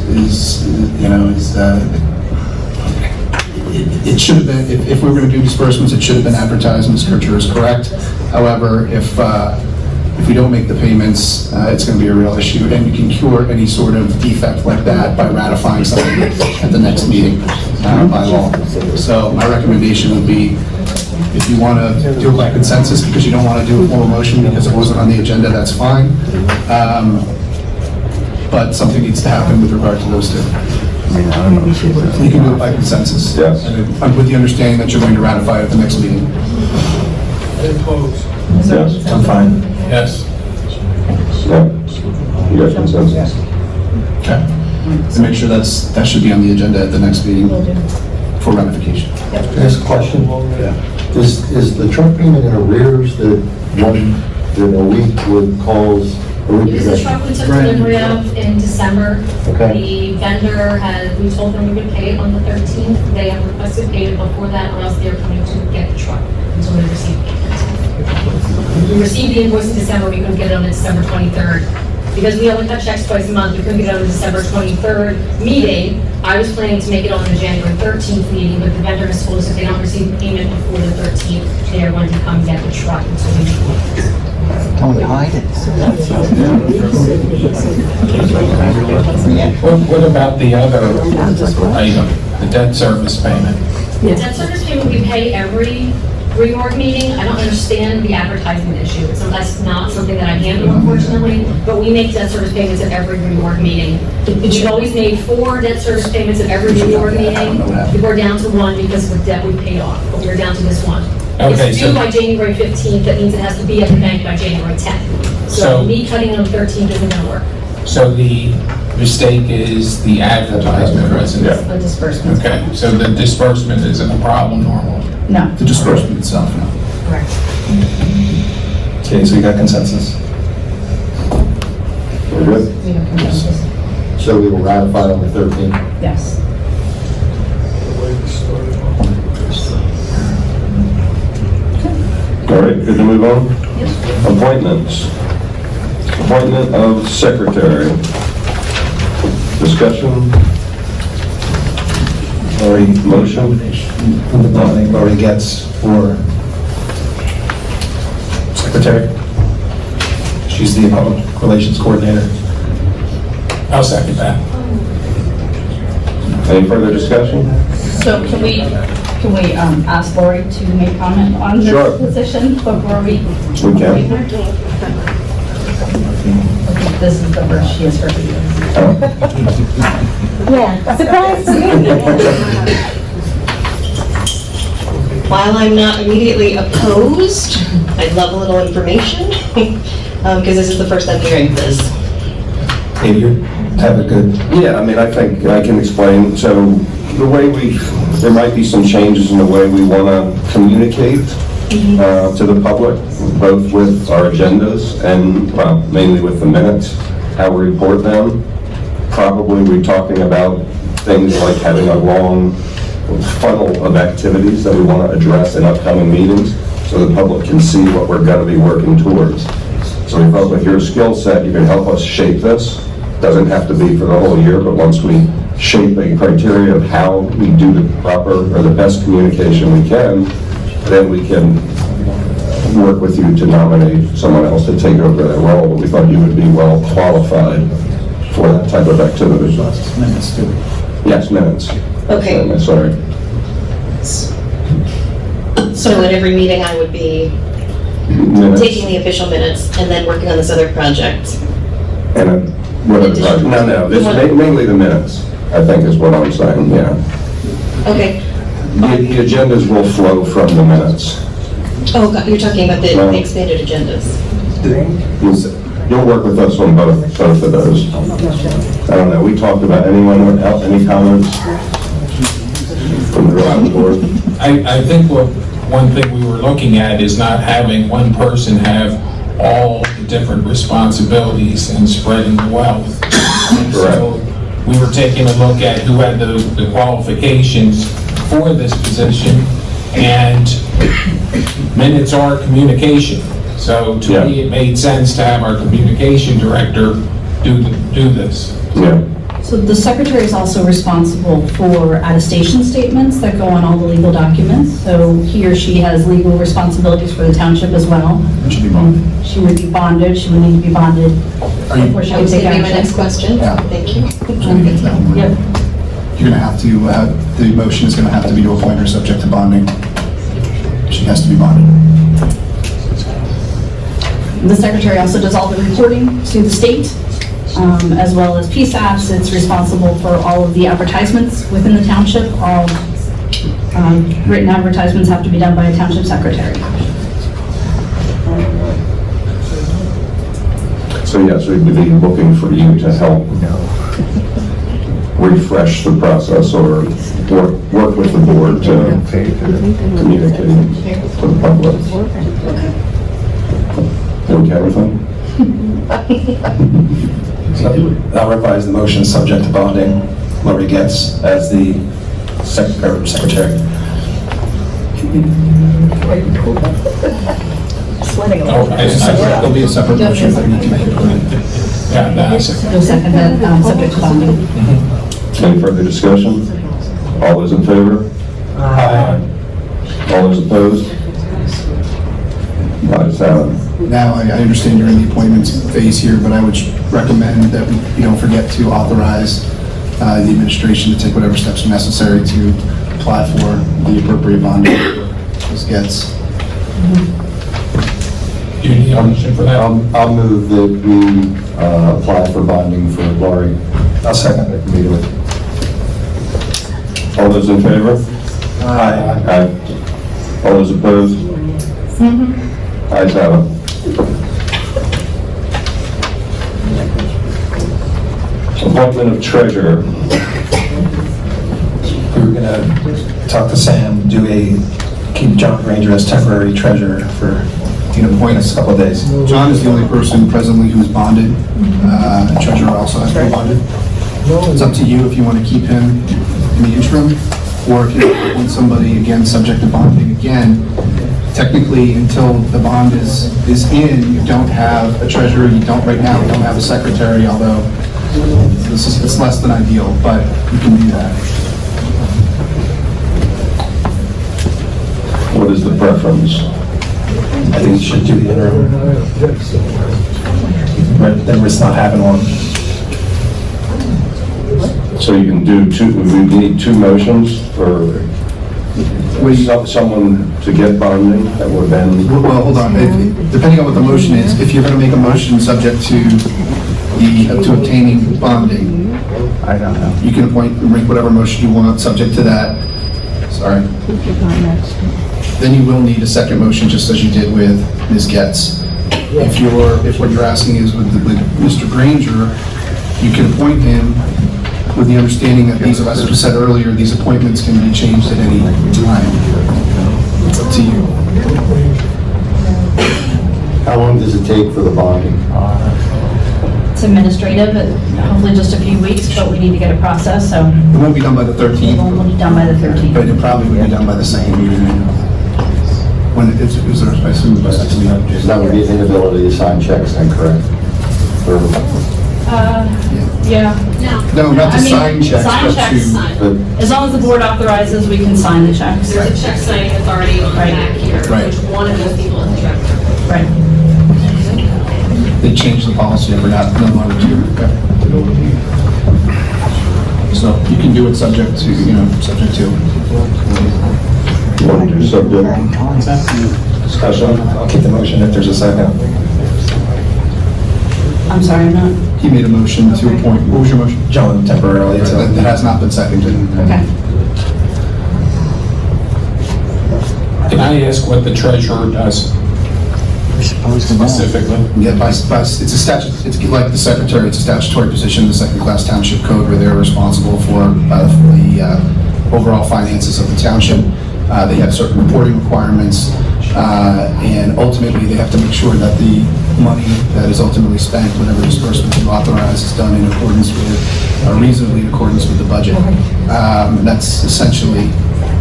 it should have been, if we were going to do disbursements, it should have been advertised, Ms. Kircher is correct. However, if we don't make the payments, it's going to be a real issue, and you can cure any sort of defect like that by ratifying something at the next meeting by law. So my recommendation would be, if you want to do it by consensus because you don't want to do a formal motion because it wasn't on the agenda, that's fine. But something needs to happen with regard to those 2. You can do it by consensus. Yes. And with the understanding that you're going to ratify it at the next meeting. Yes. I'm fine. Yes. Yeah. You got consensus? Okay. To make sure that should be on the agenda at the next meeting for ratification. Can I ask a question? Is the truck payment in arrears that a week would cause a It was the repossession? truck we took delivery of in December. Okay. The vendor we told them we would pay it on the 13th. They have requested payment before that, or else they're coming to get the truck until we receive payment. We received the invoice in December, we couldn't get it on the December 23rd. Because we only cut checks twice a month, we couldn't get it on the December 23rd meeting. I was planning to make it on the January 13th meeting, but the vendor has told us if they don't receive payment before the 13th, they are going to come get the truck until we make it. Don't hide it. What about the other item, the debt service payment? The debt service payment we pay every reorg meeting. I don't understand the advertisement issue. That's not something that I handle, unfortunately, but we make debt service payments at every reorg meeting. We've always made 4 debt service payments at every reorg meeting. We're down to 1 because of the debt we paid off, but we're down to this 1. Okay, It's due by January 15th, that means it has to be at the bank by January 10th. So So- me cutting it on the 13th isn't gonna work. So the mistake is the advertisement, wasn't it? The disbursement. Okay, so the disbursement isn't a problem normally? No. The disbursement itself, no. Correct. Okay, so you got consensus? We're good? We have consensus. So we will ratify on the 13th? Yes. All right, good to move on? Yes. Appointments. Appointment of secretary. Discussion? Motion? The bonding already gets for secretary. She's the public relations coordinator. I'll second that. Any further discussion? So can we ask Lori to make comment on this Sure. position before we? We can. Okay, this is the first she has heard. Yeah, surprise me. While I'm not immediately opposed, I'd love a little information, because this is the first I'm hearing this. Xavier, have a good. Yeah, I mean, I think I can explain. So the way there might be some changes in the way we want to communicate to the public, both with our agendas and, well, mainly with the minutes, how we report them. Probably we're talking about things like having a long funnel of activities that we want to address in upcoming meetings so the public can see what we're going to be working towards. So we felt with your skill set, you can help us shape this. Doesn't have to be for the whole year, but once we shape a criteria of how we do the proper or the best communication we can, then we can work with you to nominate someone else to take over that role, but we thought you would be well qualified for that type of activity. Minutes too. Yes, minutes. Okay. Sorry. So at every meeting, I would be Minutes. taking the official minutes and then working on this other project. And what other project? No, this mainly the minutes, I think is what I'm saying, yeah. Okay. The agendas will flow from the minutes. Oh, God, you're talking about the expanded agendas. You'll work with us on both of those. I don't know, we talked about anyone without any comments from the rest of the board? I think one thing we were looking at is not having one person have all the different responsibilities and spreading the wealth. And so we were taking a look at who had the qualifications for this position, and minutes are communication. So to me, it made sense to have our communication director do this. Yeah. So the secretary is also responsible for attestation statements that go on all the legal documents. So he or she has legal responsibilities for the township as well. Should be bonded. She would be bonded, she would need to be bonded before she That would was take going to be my action. next question. Yeah. Thank you. So we get to that one. Yep. You're gonna have to, the motion is gonna have to be to appoint her subject to bonding. She has to be bonded. The secretary also does all the reporting to the state, as well as PSATS. It's responsible for all of the advertisements within the township. All written advertisements have to be done by a township secretary. So yes, we would be looking for you to help refresh the process or work with the board to communicate to the public. Okay with them? I'll revise the motion subject to bonding. Lori Getz as the secretary. There'll be a separate motion that we need to make. You'll second that, subject to bonding. Any further discussion? All those in favor? Aye. All those opposed? Ayes have it. Now, I understand you're in the appointments phase here, but I would recommend that we don't forget to authorize the administration to take whatever steps are necessary to apply for the appropriate bonding this gets. Do you need a motion for that? I'll move that we apply for bonding for Lori. I'll second it. Immediately. All those in favor? Aye. Aye. All those opposed? Ayes have it. Appointment of treasurer. We were gonna talk to Sam, keep John Granger as temporary treasurer for, appoint us a couple of days. John is the only person presently who's bonded. The treasurer also has to be bonded. It's up to you if you want to keep him in the interim, or if you want somebody, again, subject to bonding again. Technically, until the bond is in, you don't have a treasurer, you don't have a secretary, although it's less than ideal, but you can do that. What is the preference? I think you should do the interim. Then risk not having one. So you can do we need two motions for someone to get bonding that would then... Well, hold on. Depending on what the motion is, if you're going to make a motion subject to obtaining bonding, I don't know. You can make whatever motion you want subject to that. Sorry. Then you will need a second motion, just as you did with Ms. Getz. If what you're asking is with Mr. Granger, you can appoint him with the understanding that these, as was said earlier, these appointments can be changed at any time. It's up to you. How long does it take for the bonding? It's administrative, hopefully just a few weeks, but we need to get a process, so It won't be done by the 13th, it won't be done by the 13th. but it probably would be done by the same meeting. When I assume it was next week. That would be an inability to sign checks, then, correct? Or Yeah. No, not to I mean, sign checks, sign but checks. to... As long as the board authorizes, we can sign the checks. There's a check signing authority on the Right. back here, Right. which one of those people is the treasurer. Right. They changed the policy, and we're not, no longer to, okay. So you can do it subject to, subject to. You want to do subject discussion? I'll keep the motion if there's a second. I'm sorry, I'm not. He made a motion to appoint, what was your motion? John, temporarily. That has not been seconded. Okay. Can I ask what the treasurer does specifically? Yeah, it's a statute, it's like the secretary, it's a statutory position in the second-class township code where they're responsible for the overall finances of the township. They have certain reporting requirements, and ultimately they have to make sure that the money that is ultimately spent, whatever disbursement you authorize, is done in accordance with, reasonably in accordance with the budget. That's essentially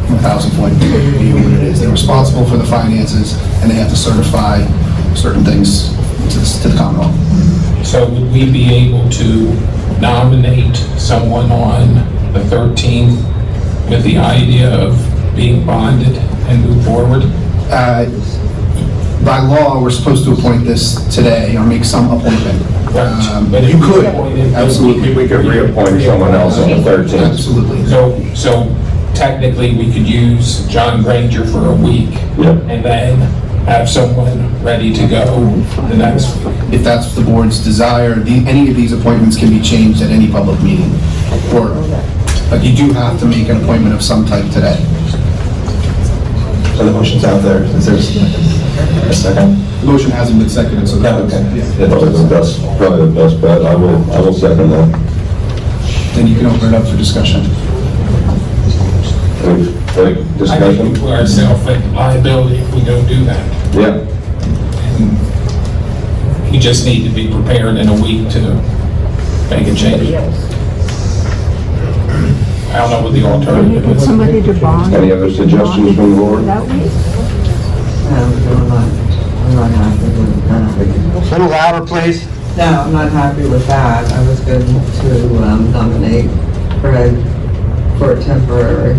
1,000-point view of what it is. They're responsible for the finances, and they have to certify certain things to the Commonwealth. So would we be able to nominate someone on the 13th with the idea of being bonded and move forward? By law, we're supposed to appoint this today, or make some appointment. But if You we could, appointed- absolutely. We could reappoint someone else on the 13th. Absolutely. So technically, we could use John Granger for a week Yep. and then have someone ready to go the next week. If that's the board's desire, any of these appointments can be changed at any public meeting. But you do have to make an appointment of some type today. So the motion's out there. Is there a second? The motion hasn't been seconded, so that, okay. That's probably the best bet. I will second that. Then you can open it up for discussion. Any I think we put ourselves at liability if we don't do that. Yeah. You just need to be prepared in a week to make a change. I don't know what the alternative is. Somebody to bond. Any other suggestions from the board? That way? I'm not happy with that. A little louder, please. No, I'm not happy with that. I was going to nominate Fred for a temporary.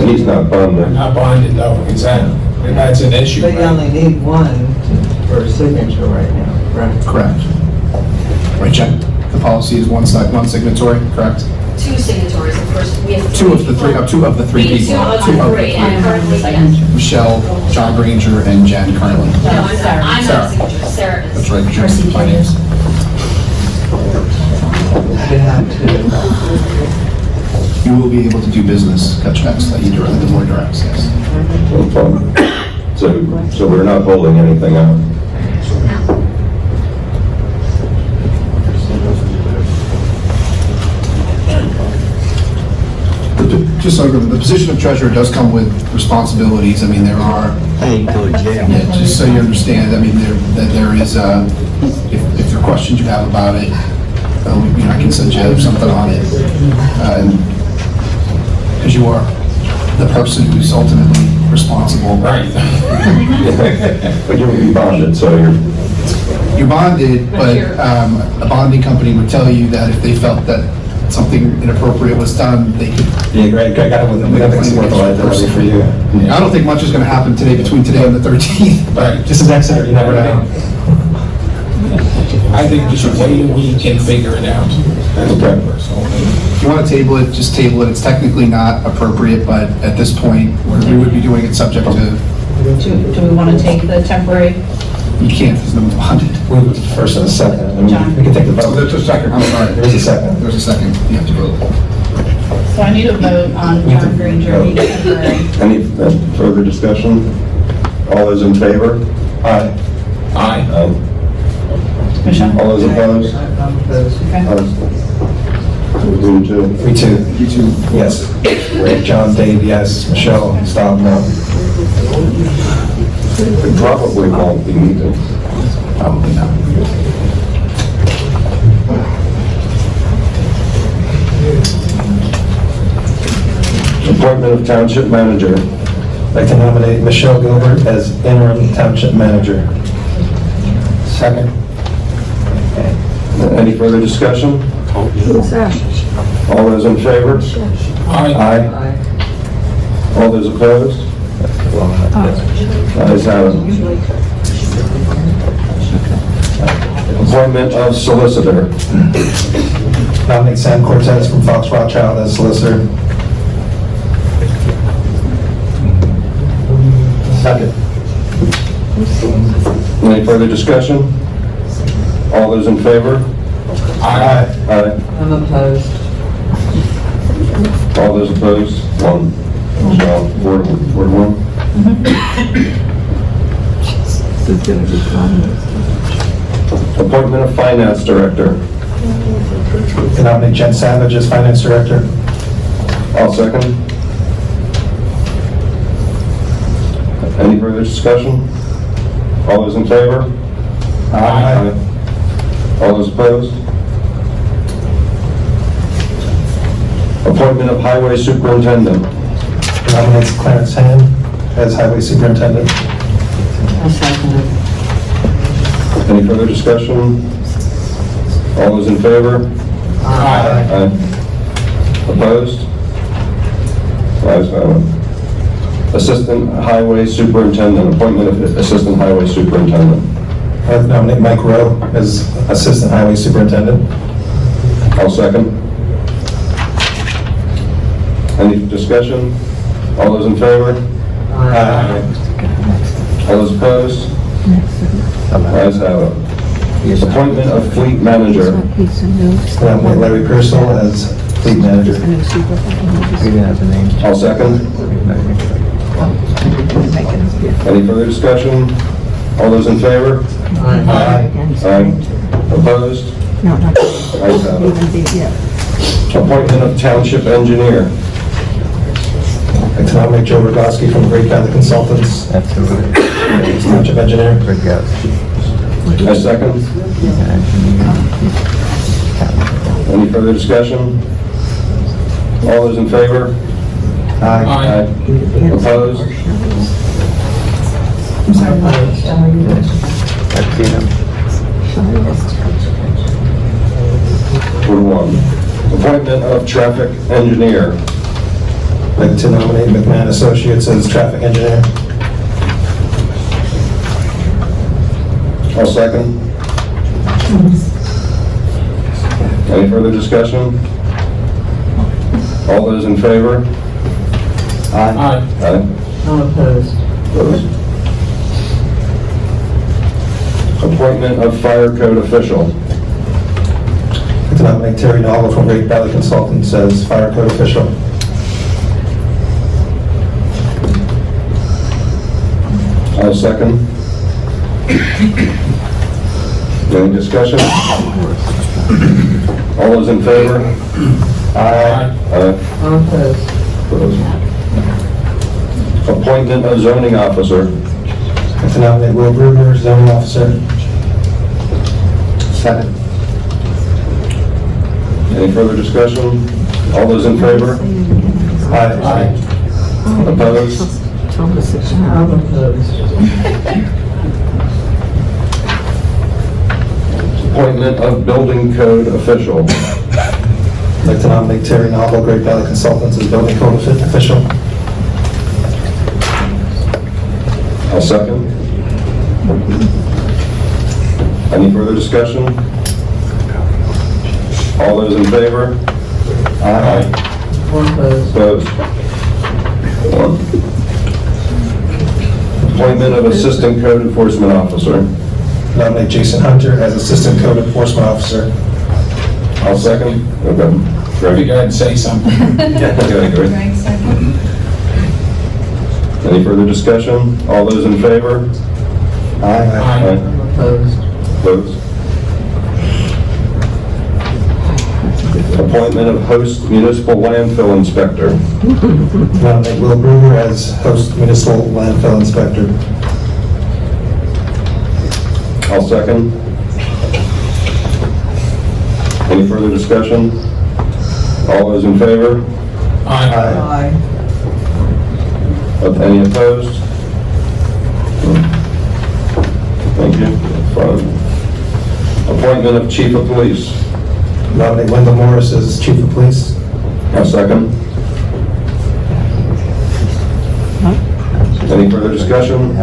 He's not bonded. Not bonded though, exactly. That's an issue. But you right? only need one for a signature right now, correct? Correct. Right, Jen? The policy is one signatory, correct? Two signatories, of course, we have. Two of the three people. Two of the three, and currently, Michelle, John Granger, and Jen currently. no, I'm not a signature, Sarah is. That's right, Mercy Jen, finance. You have to. You will be able to do business, cut checks that you direct, the board directs, yes. No problem. So we're not holding anything out. Just so the position of treasurer does come with responsibilities. I mean, there are, yeah, just so you understand, I mean, there is, if there are questions you have about it, I can send you something on it. Because you are the person who's ultimately responsible. Right. But you'll be bonded, so You're bonded, but a bonding company would tell you that if they felt that something inappropriate was done, they could. Yeah, great. I got it with them. We got things worth a liability for you. I don't think much is going to happen between today and the 13th. Right. Just as Exeter, you never know. I think we should wait a week and figure it out. Okay. If you want to table it, just table it. It's technically not appropriate, but at this point, we would be doing it subject to, Do we want to take the temporary? you can't, there's no bonded. First and a second. I mean, we can take the vote. There's a second, I'm sorry. There is a second. There's a second, you have to vote. So I need a vote on John Granger being temporary. Any further discussion? All those in favor? Aye. Aye. Michelle? All those opposed? I'm opposed. Okay. 3-2. 3-2. You two, yes. Great. John, Dave, yes. Michelle, stop, no. We probably won't be meeting. Probably not. Appointment of Township Manager. I'd like to nominate Michelle Gilbert as interim township manager. Second. Any further discussion? Who's that? All those in favor? Aye. All those opposed? Ayes have it. Appointment of solicitor. Nominate Sam Cortez from Fox Rothschild as solicitor. Second. Any further discussion? All those in favor? Aye. Aye. I'm opposed. All those opposed? One. So, 4-1. Who's gonna be fun? Appointment of finance director. Nominate Jen Savage as finance director. I'll second. Any further discussion? All those in favor? Aye. All those opposed? Appointment of highway superintendent. Nominates Clarence Ham as highway superintendent. I'll second it. Any further discussion? All those in favor? Aye. Opposed? Ayes have it. Assistant highway superintendent, appointment of assistant highway superintendent. I'd nominate Mike Rowe as assistant highway superintendent. I'll second. Any discussion? All those in favor? Aye. All those opposed? Ayes have it. Appointment of fleet manager. He's a new. Nominate Larry Pearsall as fleet manager. A new supervisor. I'll second. Any further discussion? All those in favor? Aye. Aye. Opposed? No, not Ayes have it. even the, yeah. Appointment of township engineer. I'd nominate Joe Rogoski from Great Valley Consultants. Township engineer. I second. Any further discussion? All those in favor? Aye. Opposed? One. Appointment of traffic engineer. I'd like to nominate McMahon Associates as traffic engineer. I'll second. Any further discussion? All those in favor? Aye. Aye. I'm opposed. Opposed? Appointment of fire code official. I'd to nominate Terry Novel from Great Valley Consultants as fire code official. I'll second. Any discussion? All those in favor? Aye. Aye. I'm opposed. Opposed? Appointment of zoning officer. I'd to nominate Will Gruber, zoning officer. Second. Any further discussion? All those in favor? Aye. Opposed? I'm opposed. Appointment of building code official. I'd like to nominate Terry Novel, Great Valley Consultants as building code official. I'll second. Any further discussion? All those in favor? Aye. I'm opposed. Opposed? One. Appointment of assistant code enforcement officer. Nominate Jason Hunter as assistant code enforcement officer. I'll second. Okay. You Greg? go ahead and say something. Yeah, Greg. Greg, second. Any further discussion? All those in favor? Aye. Aye. I'm opposed. Opposed? Appointment of host municipal landfill inspector. Nominate Will Gruber as host municipal landfill inspector. I'll second. Any further discussion? All those in favor? Aye. Aye. Any opposed? Thank you. Fine. Appointment of Chief of Police. Nominate Wendell Morris as Chief of Police. I'll second. Any further discussion?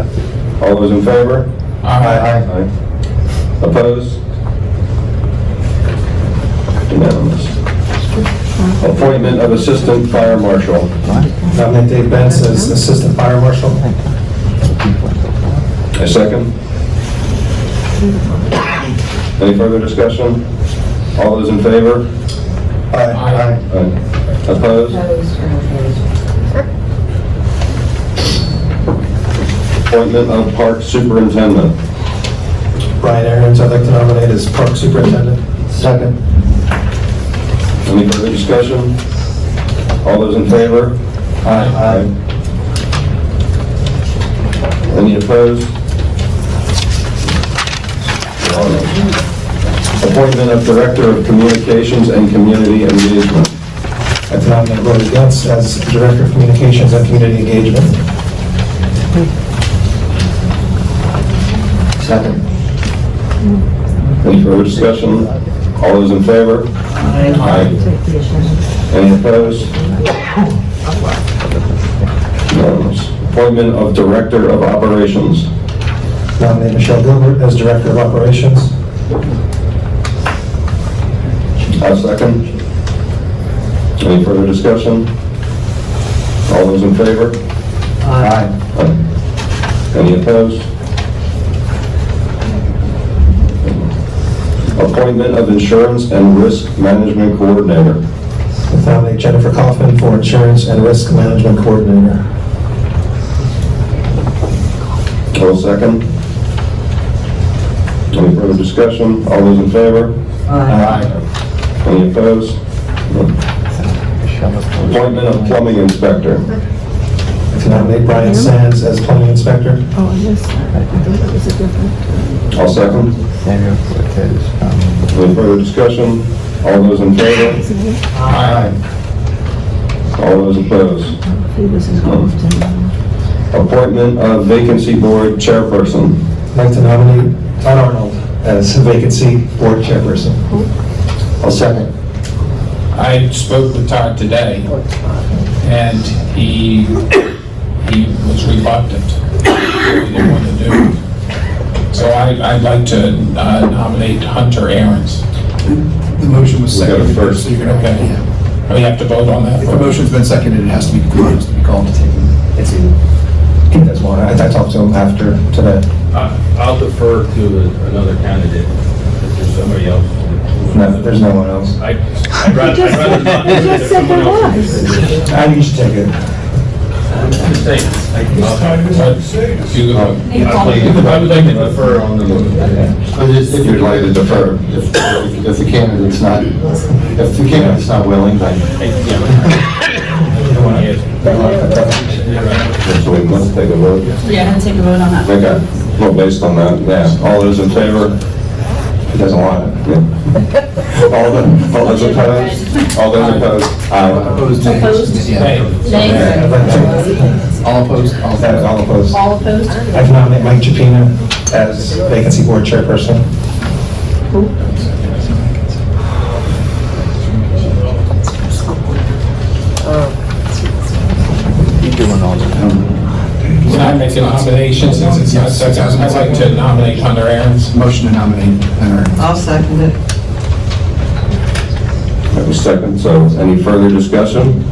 All those in favor? Aye. Opposed? Unanimous. Appointment of Assistant Fire Marshal. Nominate Dave Benz as Assistant Fire Marshal. A second. Any further discussion? All those in favor? Aye. Opposed? Appointment of Park Superintendent. Brian Arians, I'd like to nominate as Park Superintendent. Second. Any further discussion? All those in favor? Aye. Any opposed? Appointment of Director of Communications and Community Engagement. I'd like to nominate Rhoda Getz as Director of Communications and Community Engagement. Second. Any further discussion? All those in favor? Aye. Any opposed? Unanimous. Appointment of Director of Operations. Nominate Michelle Gilbert as Director of Operations. I'll second. Any further discussion? All those in favor? Aye. Any opposed? Appointment of Insurance and Risk Management Coordinator. Nominate Jennifer Kaufman for Insurance and Risk Management Coordinator. I'll second. Any further discussion? All those in favor? Aye. Any opposed? Appointment of Plumbing Inspector. To nominate Brian Sands as Plumbing Inspector. Oh, I missed that. I thought that was a different. I'll second. Any further discussion? All those in favor? Aye. All those opposed? He was involved in that. Appointment of Vacancy Board Chairperson. I'd like to nominate Todd Arnold as Vacancy Board Chairperson. I'll second. I spoke with Todd today, and he was reluctant. He didn't want to do it. So I'd like to nominate Hunter Ahrens. The motion was We got seconded. it first. So you're gonna, Okay. We have to vote on that if the first. motion's been seconded, it has to be called. He does want it. I talked to him after today. I'll defer to another candidate, if there's somebody else. No, there's no one else. I'd rather not. You just said there was. I think you should take it. I'm just saying. I would like to defer on the. If you'd like to defer. If the candidate's not willing, then So we must take a vote. Yeah, I had to take a vote on that. Okay, well, based on that, yeah. All those in favor? He doesn't want it. Yeah. All those opposed? All those opposed? Aye. Opposed? Opposed? Yeah. Nay. All opposed? All opposed. All opposed? I can nominate Mike Chapina as Vacancy Board Chairperson. Can I make a nomination since it's not second? I'd like to nominate Hunter Ahrens. Motion to nominate Hunter. I'll second it. That was second, so any further discussion?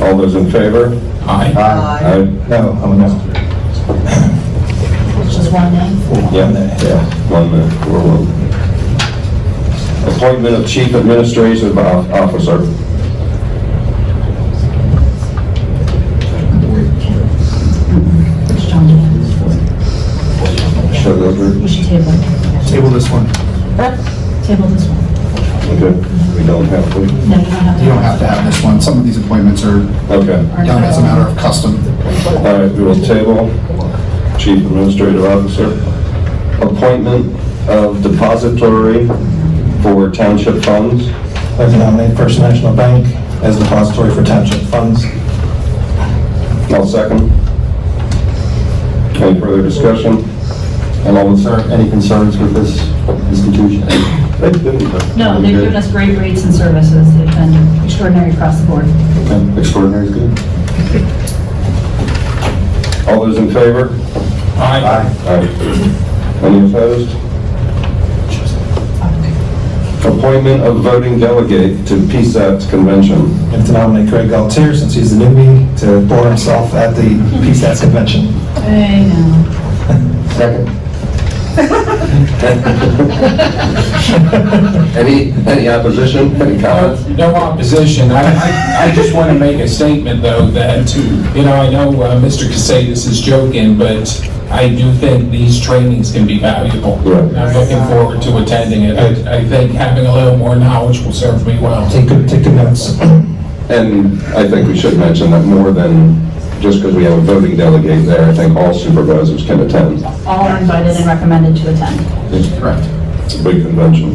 All those in favor? Aye. Aye. No, I'm a no. Just one nay. Yeah, 1 minute, 4-1. Appointment of Chief Administrative Officer. Which John do you have? Show those. We should table it. Table this one. Table this one. Okay, we don't have to. No, you don't have to. You don't have to have this one. Some of these appointments are Okay. done as a matter of custom. All right, we will table Chief Administrative Officer. Appointment of Depository for Township Funds. I'd like to nominate First National Bank as depository for township funds. I'll second. Any further discussion? And any concerns with this institution? No, they've given us great rates and services. They've been extraordinary across the board. Okay, extraordinary is good. All those in favor? Aye. Aye. Any opposed? Appointment of voting delegate to PSATS convention. And to nominate Craig Galtier, since he's the newbie, to bore himself at the PSATS convention. I know. Second. Any opposition? Any comments? No opposition. I just want to make a statement, though, that, I know Mr. Cusatis is joking, but I do think these trainings can be valuable. Right. I'm looking forward to attending it. I think having a little more knowledge will serve me well. Take good notes. And I think we should mention that more than just because we have a voting delegate there, I think all supervisors can attend. All are invited and recommended to attend. Correct. It's a big convention.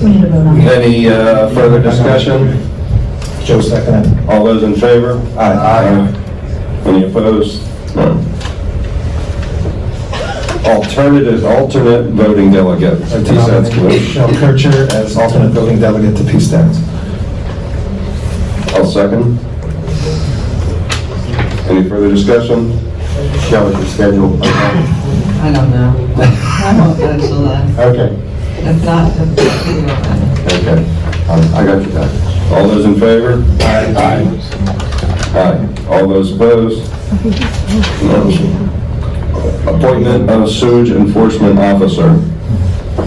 We need to vote on it. Any further discussion? Joe seconded. All those in favor? Aye. Any opposed? No. Alternate voting delegate. I'd like to nominate Michelle Kircher as alternate voting delegate to PSATS. I'll second. Any further discussion? Michelle, is your schedule? I don't know. I won't cancel that. Okay. If not, Okay. I got you back. All those in favor? Aye. Aye. All those opposed? No. Appointment of sewage enforcement officer.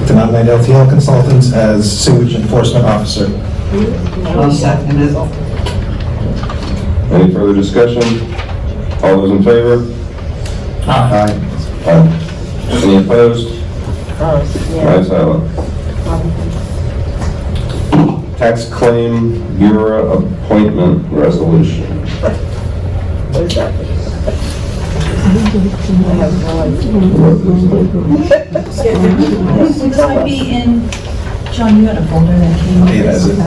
To nominate LTL Consultants as sewage enforcement officer. I'll second it. Any further discussion? All those in favor? Aye. Aye. Any opposed? Ayes have it. Tax Claim Bureau Appointment Resolution. This might be in, John, you had a folder that came. It has it. The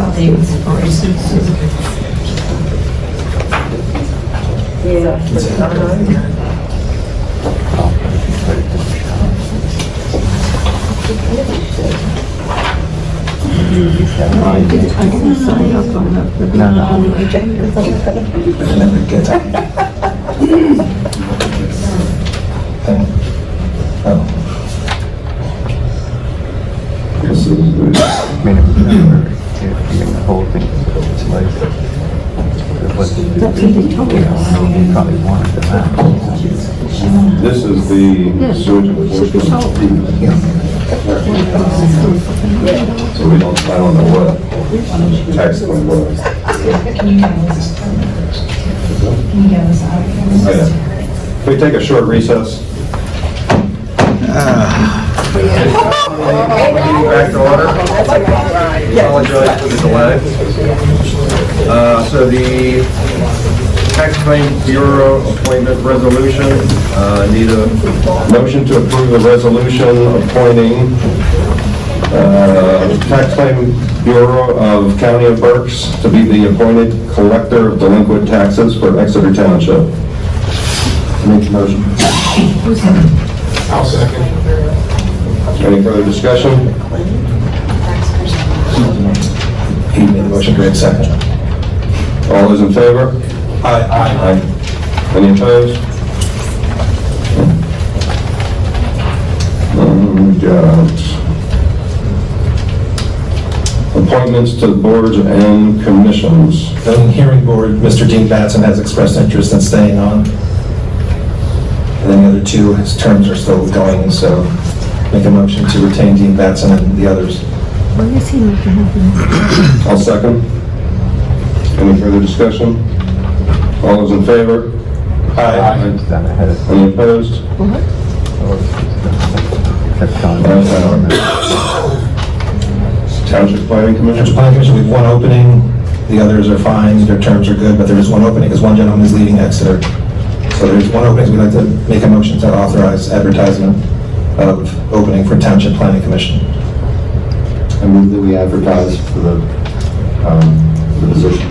whole thing, it's like, probably wanted to have. This is the sewage enforcement. So we don't, I don't know what tax claim was. Can you get us out? Oh, yeah. Can we take a short recess? Back to order. Apologize for the delay. So the Tax Claim Bureau appointment resolution, need a Motion to approve the resolution appointing Tax Claim Bureau of County of Berks to be the appointed collector of delinquent taxes for Exeter Township. Make the motion. I'll second. Any further discussion? He made the motion, Greg second. All those in favor? Aye. Any opposed? Got appointments to boards and commissions. Zoning Hearing Board, Mr. Dean Batson has expressed interest in staying on. And then the other two, his terms are still going, so make a motion to retain Dean Batson and the others. Well, you seem like you have I'll second. Any further discussion? All those in favor? Aye. Any opposed? Township Planning Commission? Township Planning Commission, we have one opening, the others are fine, their terms are good, but there is one opening because one gentleman is leaving Exeter. So there's one opening, so we'd like to make a motion to authorize advertisement of opening for Township Planning Commission. I move that we advertise for the position.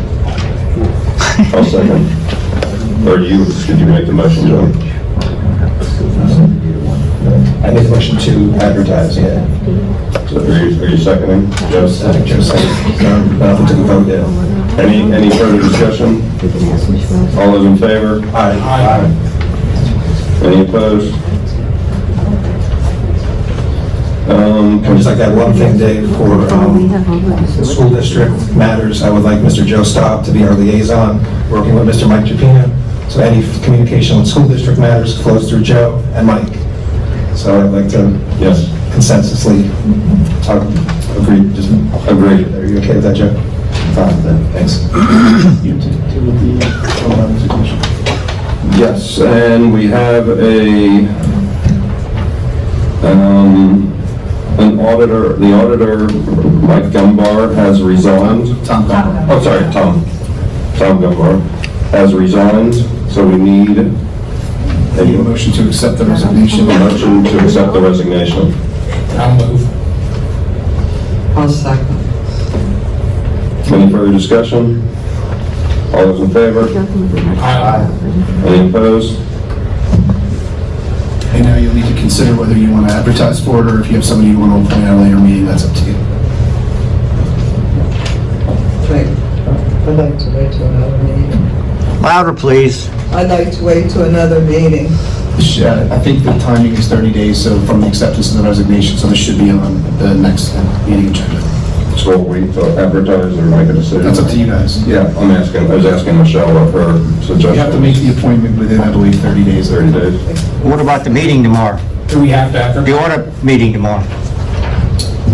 I'll second. Or did you make the motion, Joe? I made a motion to advertise, yeah. So are you seconding? Joe? I think Joe said, nothing to the vote yet. Any further discussion? All those in favor? Aye. Any opposed? I'd just like to add one thing, Dave, for school district matters. I would like Mr. Joe Staub to be our liaison, working with Mr. Mike Japina. So any communication with school district matters flows through Joe and Mike. So I'd like to, Yes. consensusly agree. Just Agreed. Are you okay with that, Joe? Fine, then, thanks. Yes, and we have an auditor, the auditor, Mike Gumbar, has resigned. Tom. Oh, sorry, Tom Gumbar has resigned, so we need A motion to accept the resignation. a motion to accept the resignation. I'll move. I'll second. Any further discussion? All those in favor? Aye. Any opposed? And now you'll need to consider whether you want to advertise for it, or if you have somebody you want to appoint at a later meeting, that's up to you. Wait, I'd like to wait till another meeting. Louder, please. I'd like to wait till another meeting. I think the timing is 30 days, so from the acceptance of the resignation, so this should be on the next meeting agenda. So we'll wait to advertise or make a decision? That's up to you guys. Yeah, I was asking Michelle of her suggestion. You have to make the appointment within, I believe, 30 days. 30 days. What about the meeting tomorrow? Do we have to advertise? The audit meeting tomorrow?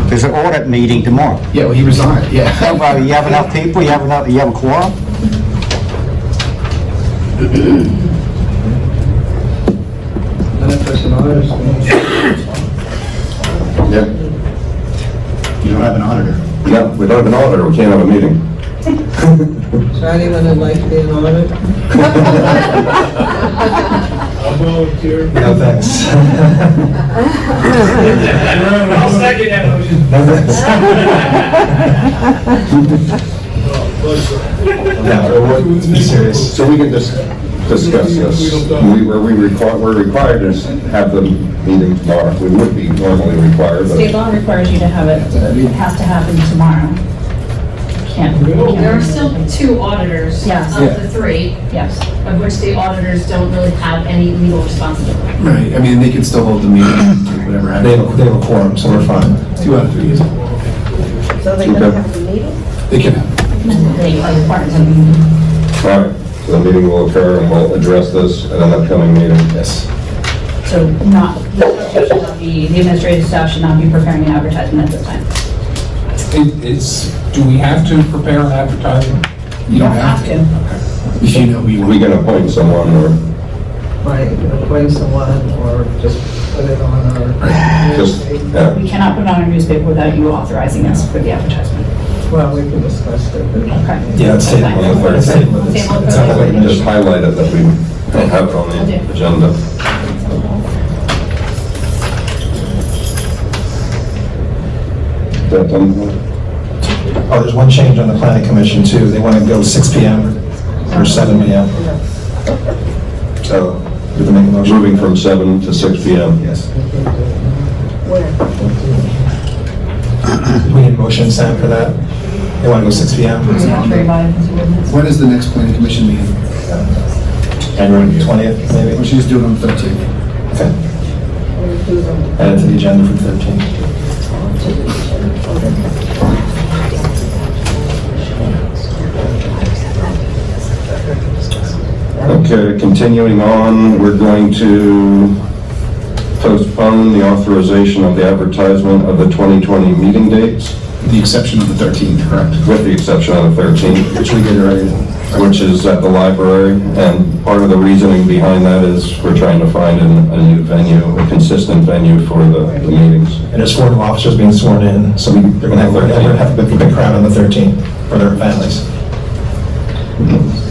There's an audit meeting tomorrow. Yeah, well, he resigned, yeah. Well, you have enough people? You have a quorum? Yeah. You don't have an auditor. No, we don't have an auditor, we can't have a meeting. Is there anyone who'd like to be an auditor? I'll volunteer. No, thanks. I'll second that motion. No, thanks. No, be serious. So we can just discuss this. We're required to have the meeting tomorrow. We would be normally required, State but law requires you to have it, it has to happen tomorrow. There are still 2 auditors Yes. of the 3, Yes. of which the auditors don't really have any legal responsibility. Right, I mean, they can still hold the meeting, do whatever They happens. have a quorum, so we're fine. 2 out of 3 is. So they don't have the meeting? They can have. They are required to be. all right. So the meeting will occur and we'll address this at an upcoming meeting. Yes. So the administrative staff should not be preparing an advertisement at this time. Do we have to prepare an advertisement? You don't have to. If you know who you want. We can appoint someone or Right, appoint someone or just put it on our just, newspaper. yeah. We cannot put it on a newspaper without you authorizing us for the advertisement. Well, we can discuss it. Okay. Yeah, it's tabled on the 13th. It's not like we Just highlight it that we don't have it on the agenda. That done? Oh, there's one change on the planning commission too. They want to go 6 PM or 7 PM. So, we can make a motion. Moving from 7 to 6 PM. Yes. We need a motion, Sam, for that. They want to go 6 PM? When is the next planning commission meeting? January 20th, maybe? Well, she's doing it on the 13th. Okay. Add it to the agenda for 13th. Okay, continuing on, we're going to postpone the authorization of the advertisement of the 2020 meeting dates. The exception of the 13th, correct? With the exception of the 13th. Which we did already. Which is at the library, and part of the reasoning behind that is we're trying to find a new venue, a consistent venue for the meetings. And there's 4 new officers being sworn in, so they're going to have a big crowd on the 13th for their families.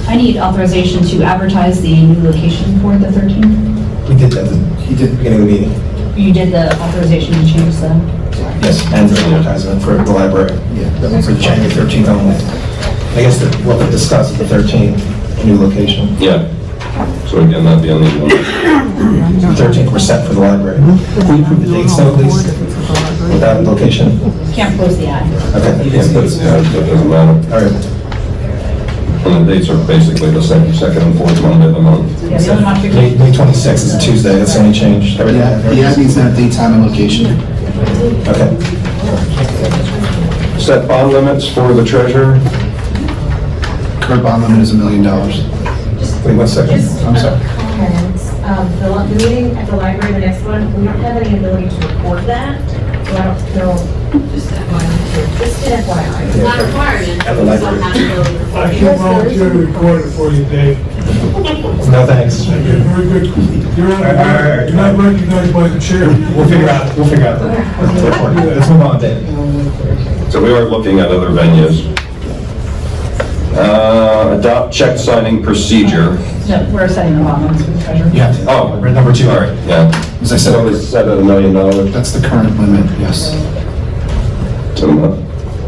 I need authorization to advertise the new location for the 13th. We did that, he did at the beginning of the meeting. You did the authorization to change the... Yes, and for the advertisement for the library. Yeah. For January 13th only. I guess what we discussed at the 13th, new location. Yeah, So again, that'd be on the 13% for the library. Can we approve the dates though, please? Without location? Can't close the ad. Okay. Yeah, but it doesn't matter. All right. And the dates are basically the same, second and fourth Monday of the month. Yeah, the only modification. May 26th is a Tuesday, that's the only change. Yeah, the ad needs to have date, time, and location. Okay. Set bond limits for the treasurer. Current bond limit is $1 million. Wait 1 second, I'm sorry. Comments, the meeting at the library, the next one, we don't have any ability to record that, so I don't know, just an FYI. It's not a requirement, At the but we still library. have the ability to record. I can volunteer to record it for you, Dave. No, thanks. You're very good. You're right. not recognized by the chair. We'll figure out. Let's move on, Dave. So we are looking at other venues. Adopt check signing procedure. No, we're setting the bond limits for the treasurer. Yeah. Oh, We're at number 2. all right, yeah. As I said, So it's set at $1 million. that's the current limit, yes. So,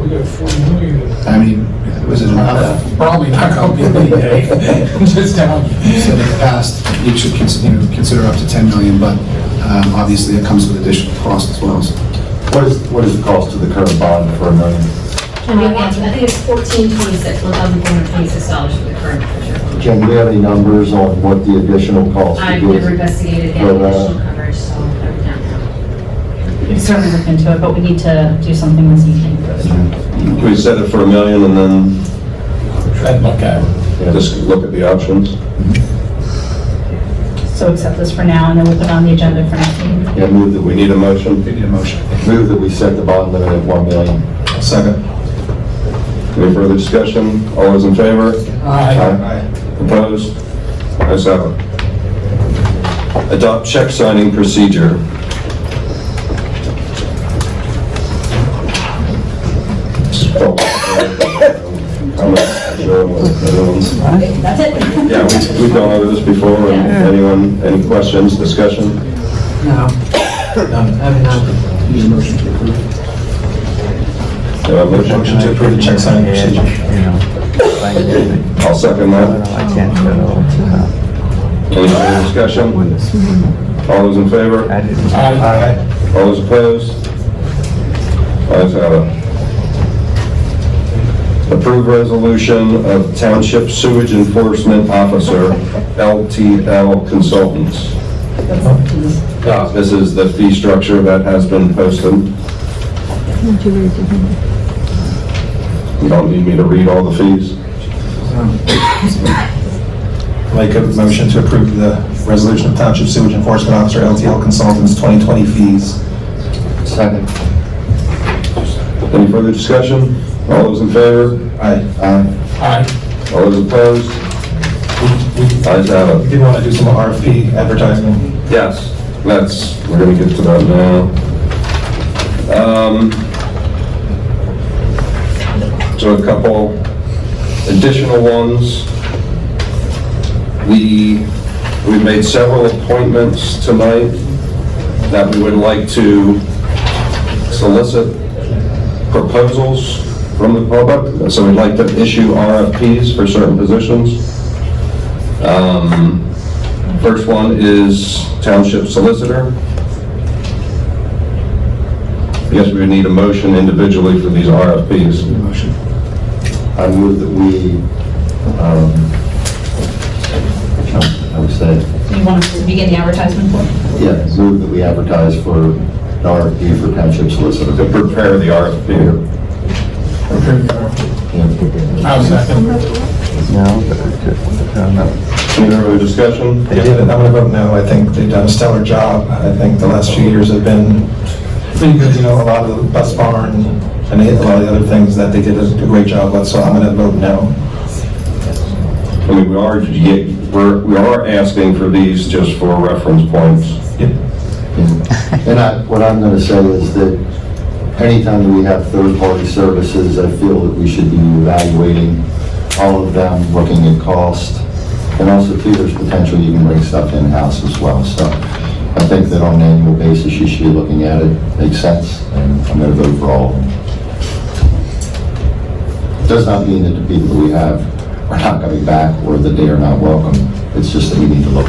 We got 40 million. I mean, was it enough? Probably not going to be Dave. Just down. So in the past, you should consider up to 10 million, but obviously it comes with additional costs as well. So What is the cost of the current bond for $1 million? I think it's $1,426 for the current treasurer. Jen, do we have any numbers on what the additional cost I've would be? never investigated any additional coverage, so I don't know. We can certainly look into it, but we need to do something this evening. we set it for $1 million and then I'd look at it. just look at the options. So accept this for now, and then we'll put it on the agenda for next meeting. Yeah, move that We need a motion. We need a motion. Move that we set the bond limit at $1 million. Second. Any further discussion? All those in favor? Aye. Opposed? Ayes have it. Adopt check signing procedure. That's it. Yeah, we've gone over this before. Anyone, any questions, discussion? No. need a motion to approve. Do I have a motion to approve the check signing procedure? I'll second that. Any further discussion? All those in favor? Aye. All those opposed? Ayes have it. Approve resolution of Township Sewage Enforcement Officer, LTL Consultants. This is the fee structure that has been posted. You don't need me to read all the fees? Make a motion to approve the resolution of Township Sewage Enforcement Officer, LTL Consultants, 2020 fees. Second. Any further discussion? All those in favor? Aye. Aye. All those opposed? Ayes have We it. did want to do some RFP advertisement. Yes, we're gonna get to that now. So a couple additional ones. We've made several appointments tonight that we would like to solicit proposals from the public. So we'd like to issue RFPs for certain positions. First one is Township Solicitor. I guess we would need a motion individually for these RFPs. Motion. I move that we, I would say, You want us to begin the advertisement for? yeah, move that we advertise for an RFP for Township Solicitor. To prepare the RFP. I'll second. Any further discussion? They did, I'm going to vote no. I think they've done a stellar job. I think the last few years have been pretty good, a lot of the bus barn and a lot of the other things that they did a great job with, so I'm going to vote no. I mean, we are asking for these just for reference points. And what I'm going to say is that anytime that we have third-party services, I feel that we should be evaluating all of them, looking at cost, and also too, there's potential you can bring stuff in-house as well. So I think that on an annual basis, you should be looking at it. Makes sense, and I'm going to vote for all of them. Does not mean that the people that we have are not coming back or that they are not welcome. It's just that we need to look.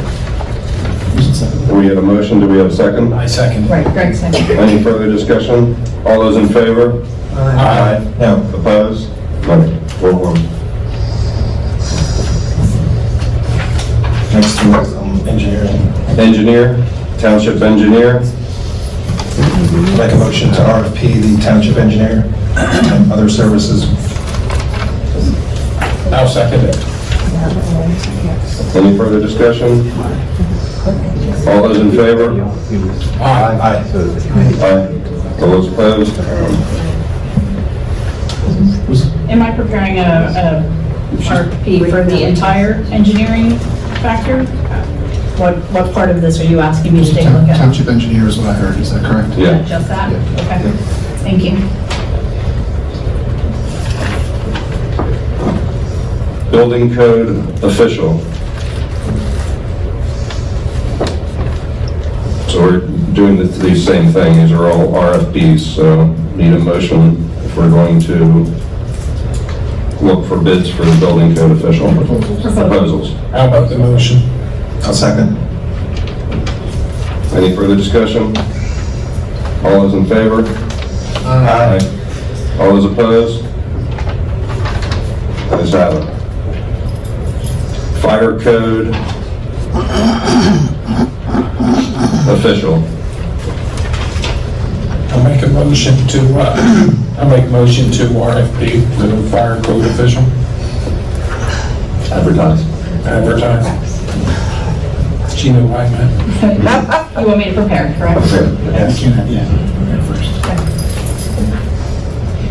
We have a motion, do we have a second? I second. Right, Greg second. Any further discussion? All those in favor? Aye. No. Opposed? None. 4-1. Next to engineering. Engineer, township engineer. Make a motion to RFP the township engineer and other services. I'll second it. Any further discussion? All those in favor? Aye. Aye. All those opposed? Am I preparing a RFP for the entire engineering factor? What part of this are you asking me to take a look at? Township engineer is what I heard, is that correct? Yeah. Just that? Yeah. Okay, thank you. Building code official. So we're doing these same thing. These are all RFPs, so need a motion if we're going to look for bids for the building code official. Proposals. How about the motion? I'll second. Any further discussion? All those in favor? Aye. All those opposed? Ayes have it. Fire code official. I'll make a motion to RFP for the fire code official. Advertise. She knew what I meant. You want me to prepare, correct? Yeah.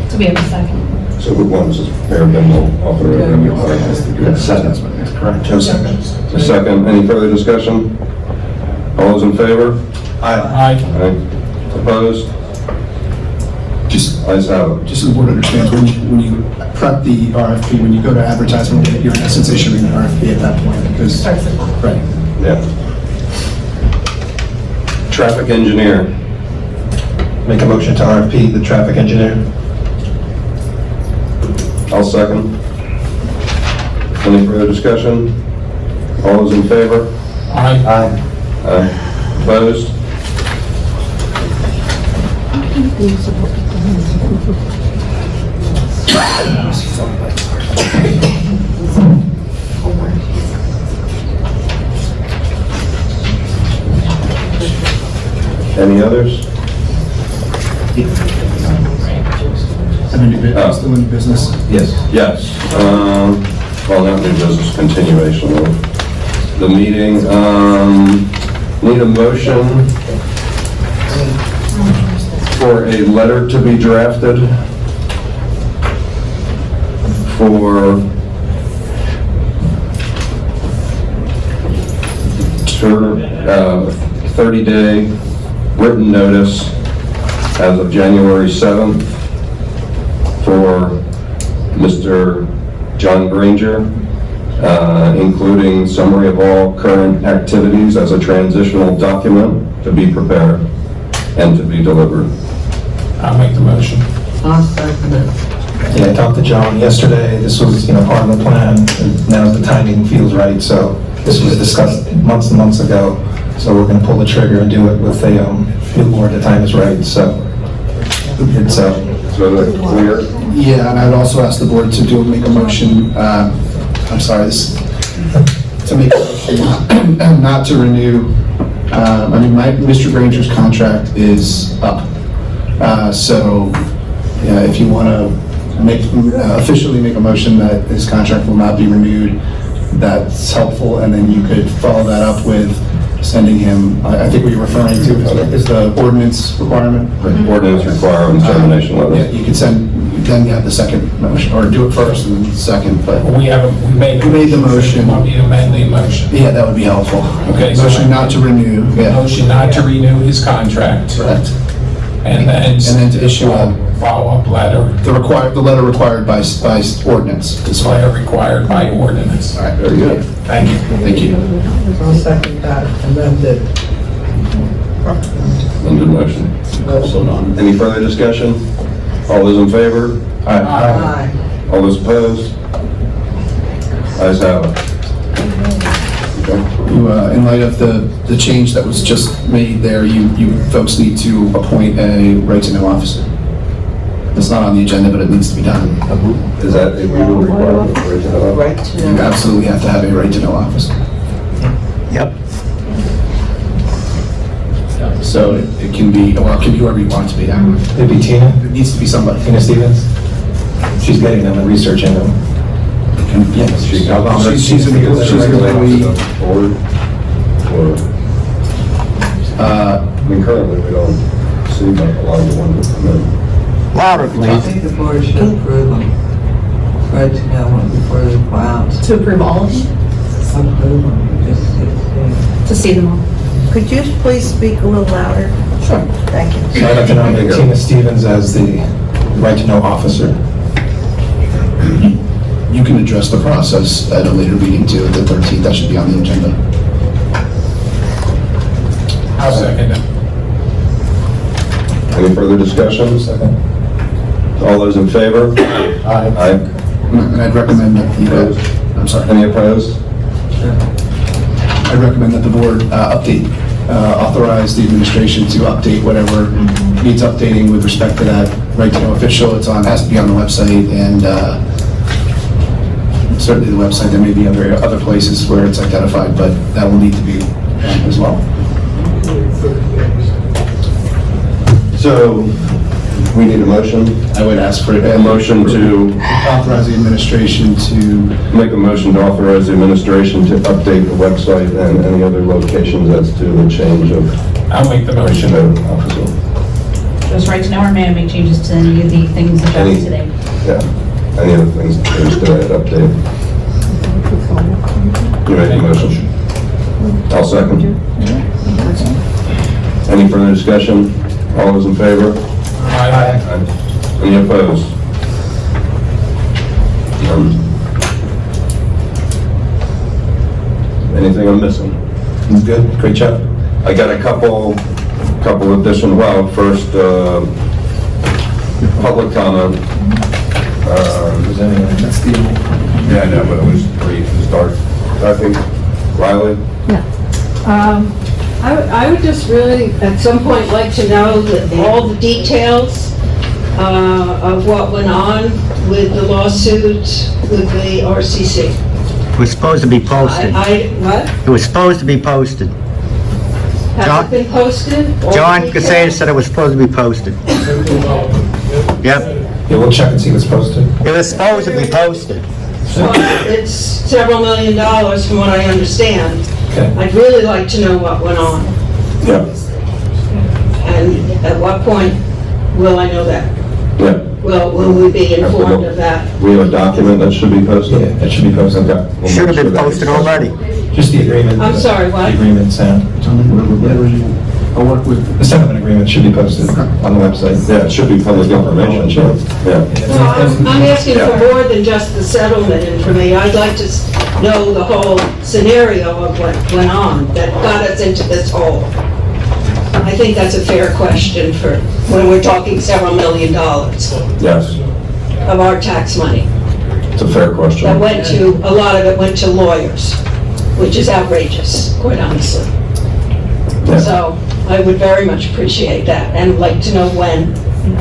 So we have a second. So good ones is prepared, then we'll offer it. Second. Correct. Joe seconds. A second. Any further discussion? All those in favor? Aye. Aye. Opposed? Just, Ayes have it. just so the board understands, when you prep the RFP, when you go to advertisement, you're in essence issuing an RFP at that point, because, right. Yeah. Traffic engineer. Make a motion to RFP the traffic engineer. I'll second. Any further discussion? All those in favor? Aye. Aye. Opposed? Any others? Still in business? Yes. Yes. Well, that new business continuation of the meeting. Need a motion for a letter to be drafted for 30-day written notice as of January 7th for Mr. John Granger, including summary of all current activities as a transitional document to be prepared and to be delivered. I'll make the motion. I'll second it. Yeah, I talked to John yesterday. This was, part of the plan. And now the timing feels right, so this was discussed months and months ago. So we're going to pull the trigger and do it with a new board. The time is right, so it's So that clear? Yeah, and I would also ask the board to make a motion, to make a motion not to renew, Mr. Granger's contract is up. So, if you want to officially make a motion that his contract will not be renewed, that's helpful, and then you could follow that up with sending him, I think what you're referring to is the ordinance requirement? Ordinance requirement termination letter. Yeah, you could then you have the second motion, or do it first and then second, but. We made the motion. Want me to amend the motion? Yeah, that would be helpful. Okay, so Motion not to renew, yeah. Motion not to renew his contract. Correct. And then to issue a follow-up letter. the letter required by ordinance. This letter required by ordinance. All right, very good. Thank you. Thank you. I'll second that, amended. Amended motion. Any further discussion? All those in favor? Aye. All those opposed? Ayes have it. In light of the change that was just made there, you folks need to appoint a right-to-know officer. It's not on the agenda, but it needs to be done. Is that a legal requirement? Right to You know. absolutely have to have a right-to-know officer. Yep. So it can be, well, it can be whoever you want it to be. It'd be Tina, It needs to be somebody. Tina Stevens. She's getting them and researching them. Yes. She's She's an employee. Board, or, I mean, currently, we don't see a lot of the ones that come in. Louder, I please. think the board should approve them. Right to know one before they go out. To approve all of them, Approve them, just to to see them all. Could you please speak a little louder? Sure. Thank you. So I'd like to nominate Tina Stevens as the right-to-know officer. You can address the process at a later meeting too, the 13th, that should be on the agenda. I'll second it. Any further discussion? Second. All those in favor? Aye. Aye. And I'd recommend that Opposed? I'm sorry. Any opposed? I recommend that the board authorize the administration to update whatever needs updating with respect to that right-to-know official. It's on, has to be on the website, and certainly the website. There may be other places where it's identified, but that will need to be done as well. So, we need a motion. I would ask for A motion to authorize the administration to make a motion to authorize the administration to update the website and any other locations as to the change of I'll make the motion. right-to-know officer. Just right to know, or may I make changes to any of the things that are Any- today? Yeah, any other things to change to that update? You make the motion. I'll second. Any further discussion? All those in favor? Aye. Any opposed? Anything I'm missing? Good, great job. I got a couple additional, well, first, public comment. That's the Yeah, I know, but it was brief to start. I think, Riley? I would just really, at some point, like to know all the details of what went on with the lawsuit with the RCC. It was supposed to be posted. What? It was supposed to be posted. Has it been posted? All John the Cusatis details? said it was supposed to be posted. Yep. Yeah, we'll check and see if it's posted. It was supposed to be posted. Well, it's several $1 million from what I understand. Okay. I'd really like to know what went on. Yeah. And at what point will I know that? Yeah. Will we be informed of that? We have a document that should be posted? Yeah, it should be posted. Okay. We'll Should have make been sure that posted it's already. Just the agreement. I'm sorry, what? The agreement, Sam. I'll work with. The settlement agreement should be posted on the website. Yeah, it should be public information, sure. Yeah. No, I'm asking for more than just the settlement information. I'd like to know the whole scenario of what went on that got us into this hole. I think that's a fair question for when we're talking several $1 million Yes, of our tax money. it's a fair question. That went to, a lot of it went to lawyers, which is outrageous, quite honestly. Yeah. So I would very much appreciate that and like to know when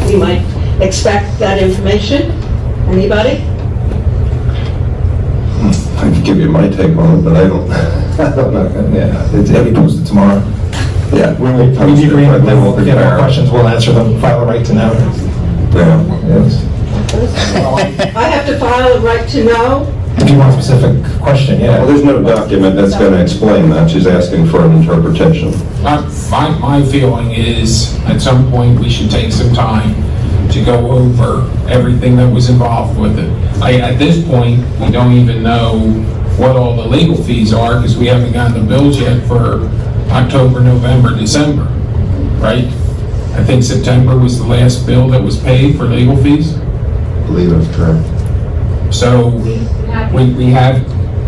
we might expect that information. Anybody? I could give you my take on it, but I don't know. Yeah, it'll be posted tomorrow. Yeah. When we read the agreement, then we'll get more prepare. questions, we'll answer them, file a right to know. Yeah. Yes. I have to file a right to know. If you want a specific question, Well, yeah. there's no document that's going to explain that. She's asking for an interpretation. My feeling is, at some point, we should take some time to go over everything that was involved with it. At this point, we don't even know what all the legal fees are, because we haven't gotten the bills yet for October, November, December, right? I think September was the last bill that was paid for legal fees. I believe that's correct. So we have,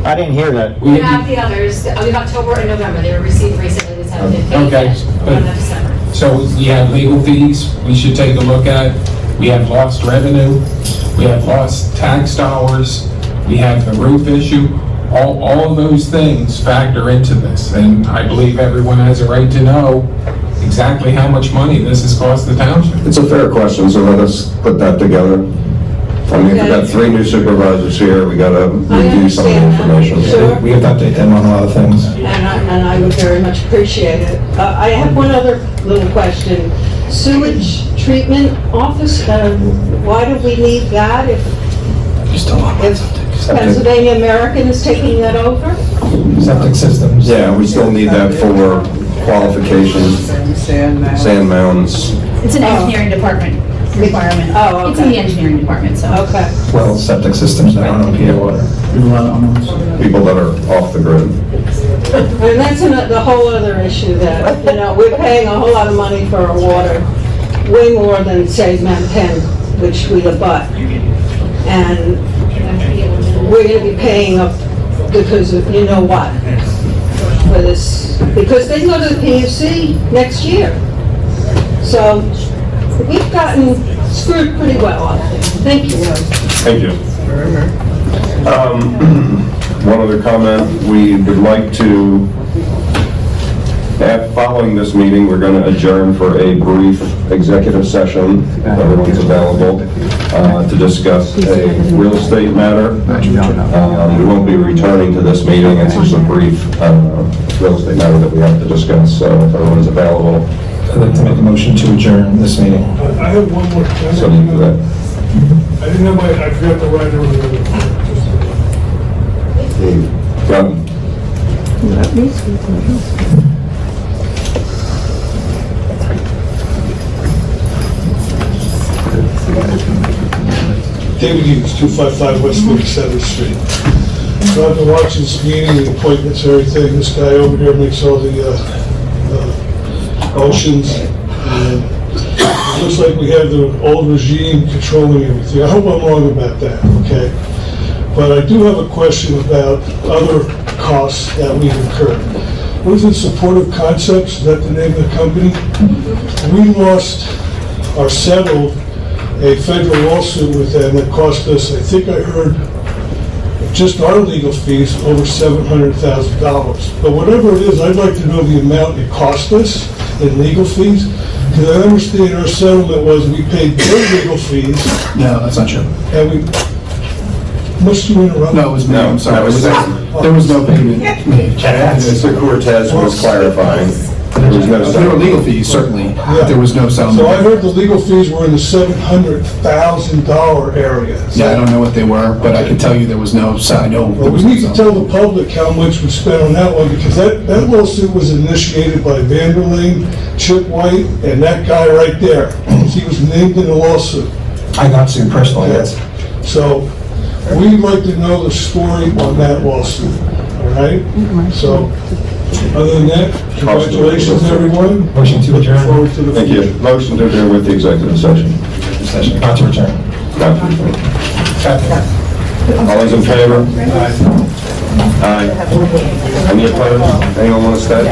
I didn't hear that. We have the others, we have October and November, they were received recently, this haven't been paid Okay, yet, but- on December. so we have legal fees we should take a look at. We have lost revenue. We have lost tax dollars. We have the roof issue. all of those things factor into this, and I believe everyone has a right to know exactly how much money this has cost the township. It's a fair question, so let us put that together. I mean, we've got 3 new supervisors here, we gotta review some of the information. Sure. We have to update them on a lot of things. And I would very much appreciate it. I have one other little question. Sewage treatment office, why do we need that if Pennsylvania American is taking that over? Septic systems. Yeah, we still need that for qualifications, sand mounds. It's an engineering department requirement. Oh, It's in the okay. engineering department, so. Okay. Well, septic systems that aren't on PA water. People that are off the grid. And that's the whole other issue that, we're paying a whole lot of money for our water, way more than, say, Mount Penn, which we abut. And we're going to be paying up because of, you know what, for this, because they go to the PUC next year. So we've gotten screwed pretty well, I think. Thank you. Thank you. One other comment, we would like to, following this meeting, we're going to adjourn for a brief executive session, if everyone's available, to discuss a real estate matter. We won't be returning to this meeting, it's just a brief real estate matter that we have to discuss, so if everyone's available. I'd like to make a motion to adjourn this meeting. I have one more question. So you do that. I didn't know I forgot to write everything. Got it. David Hughes, 255 West 37th Street. So I've been watching this meeting, the appointments, everything. This guy over here makes all the motions. And it looks like we have the old regime controlling everything. I hope I'm wrong about that, okay? But I do have a question about other costs that we've incurred. What is it, Supportive Concepts? Is that the name of the company? We lost or settled a federal lawsuit with them that cost us, I think I heard, just our legal fees, over $700,000. But whatever it is, I'd like to know the amount it cost us in legal fees, because I understand our settlement was we paid their legal fees. No, that's not true. And we, must you interrupt? No, it was me, I'm sorry. There was no payment made. Mr. Cortez was clarifying. There was no There were legal fees, certainly, but there was no settlement. So I heard the legal fees were in the $700,000 area. Yeah, I don't know what they were, but I can tell you there was no, I know. Well, we need to tell the public how much we spent on that one, because that lawsuit was initiated by Vanderling, Chip White, and that guy right there. He was named in the lawsuit. I got sued personally, yes. So we'd like to know the story on that lawsuit, all right? So, other than that, congratulations, everyone. Motion to adjourn. Look forward to the Thank you. Motion to adjourn with the executive session. Not to return. Not to return. All those in favor? Aye. Any opposed? Anyone want to stay?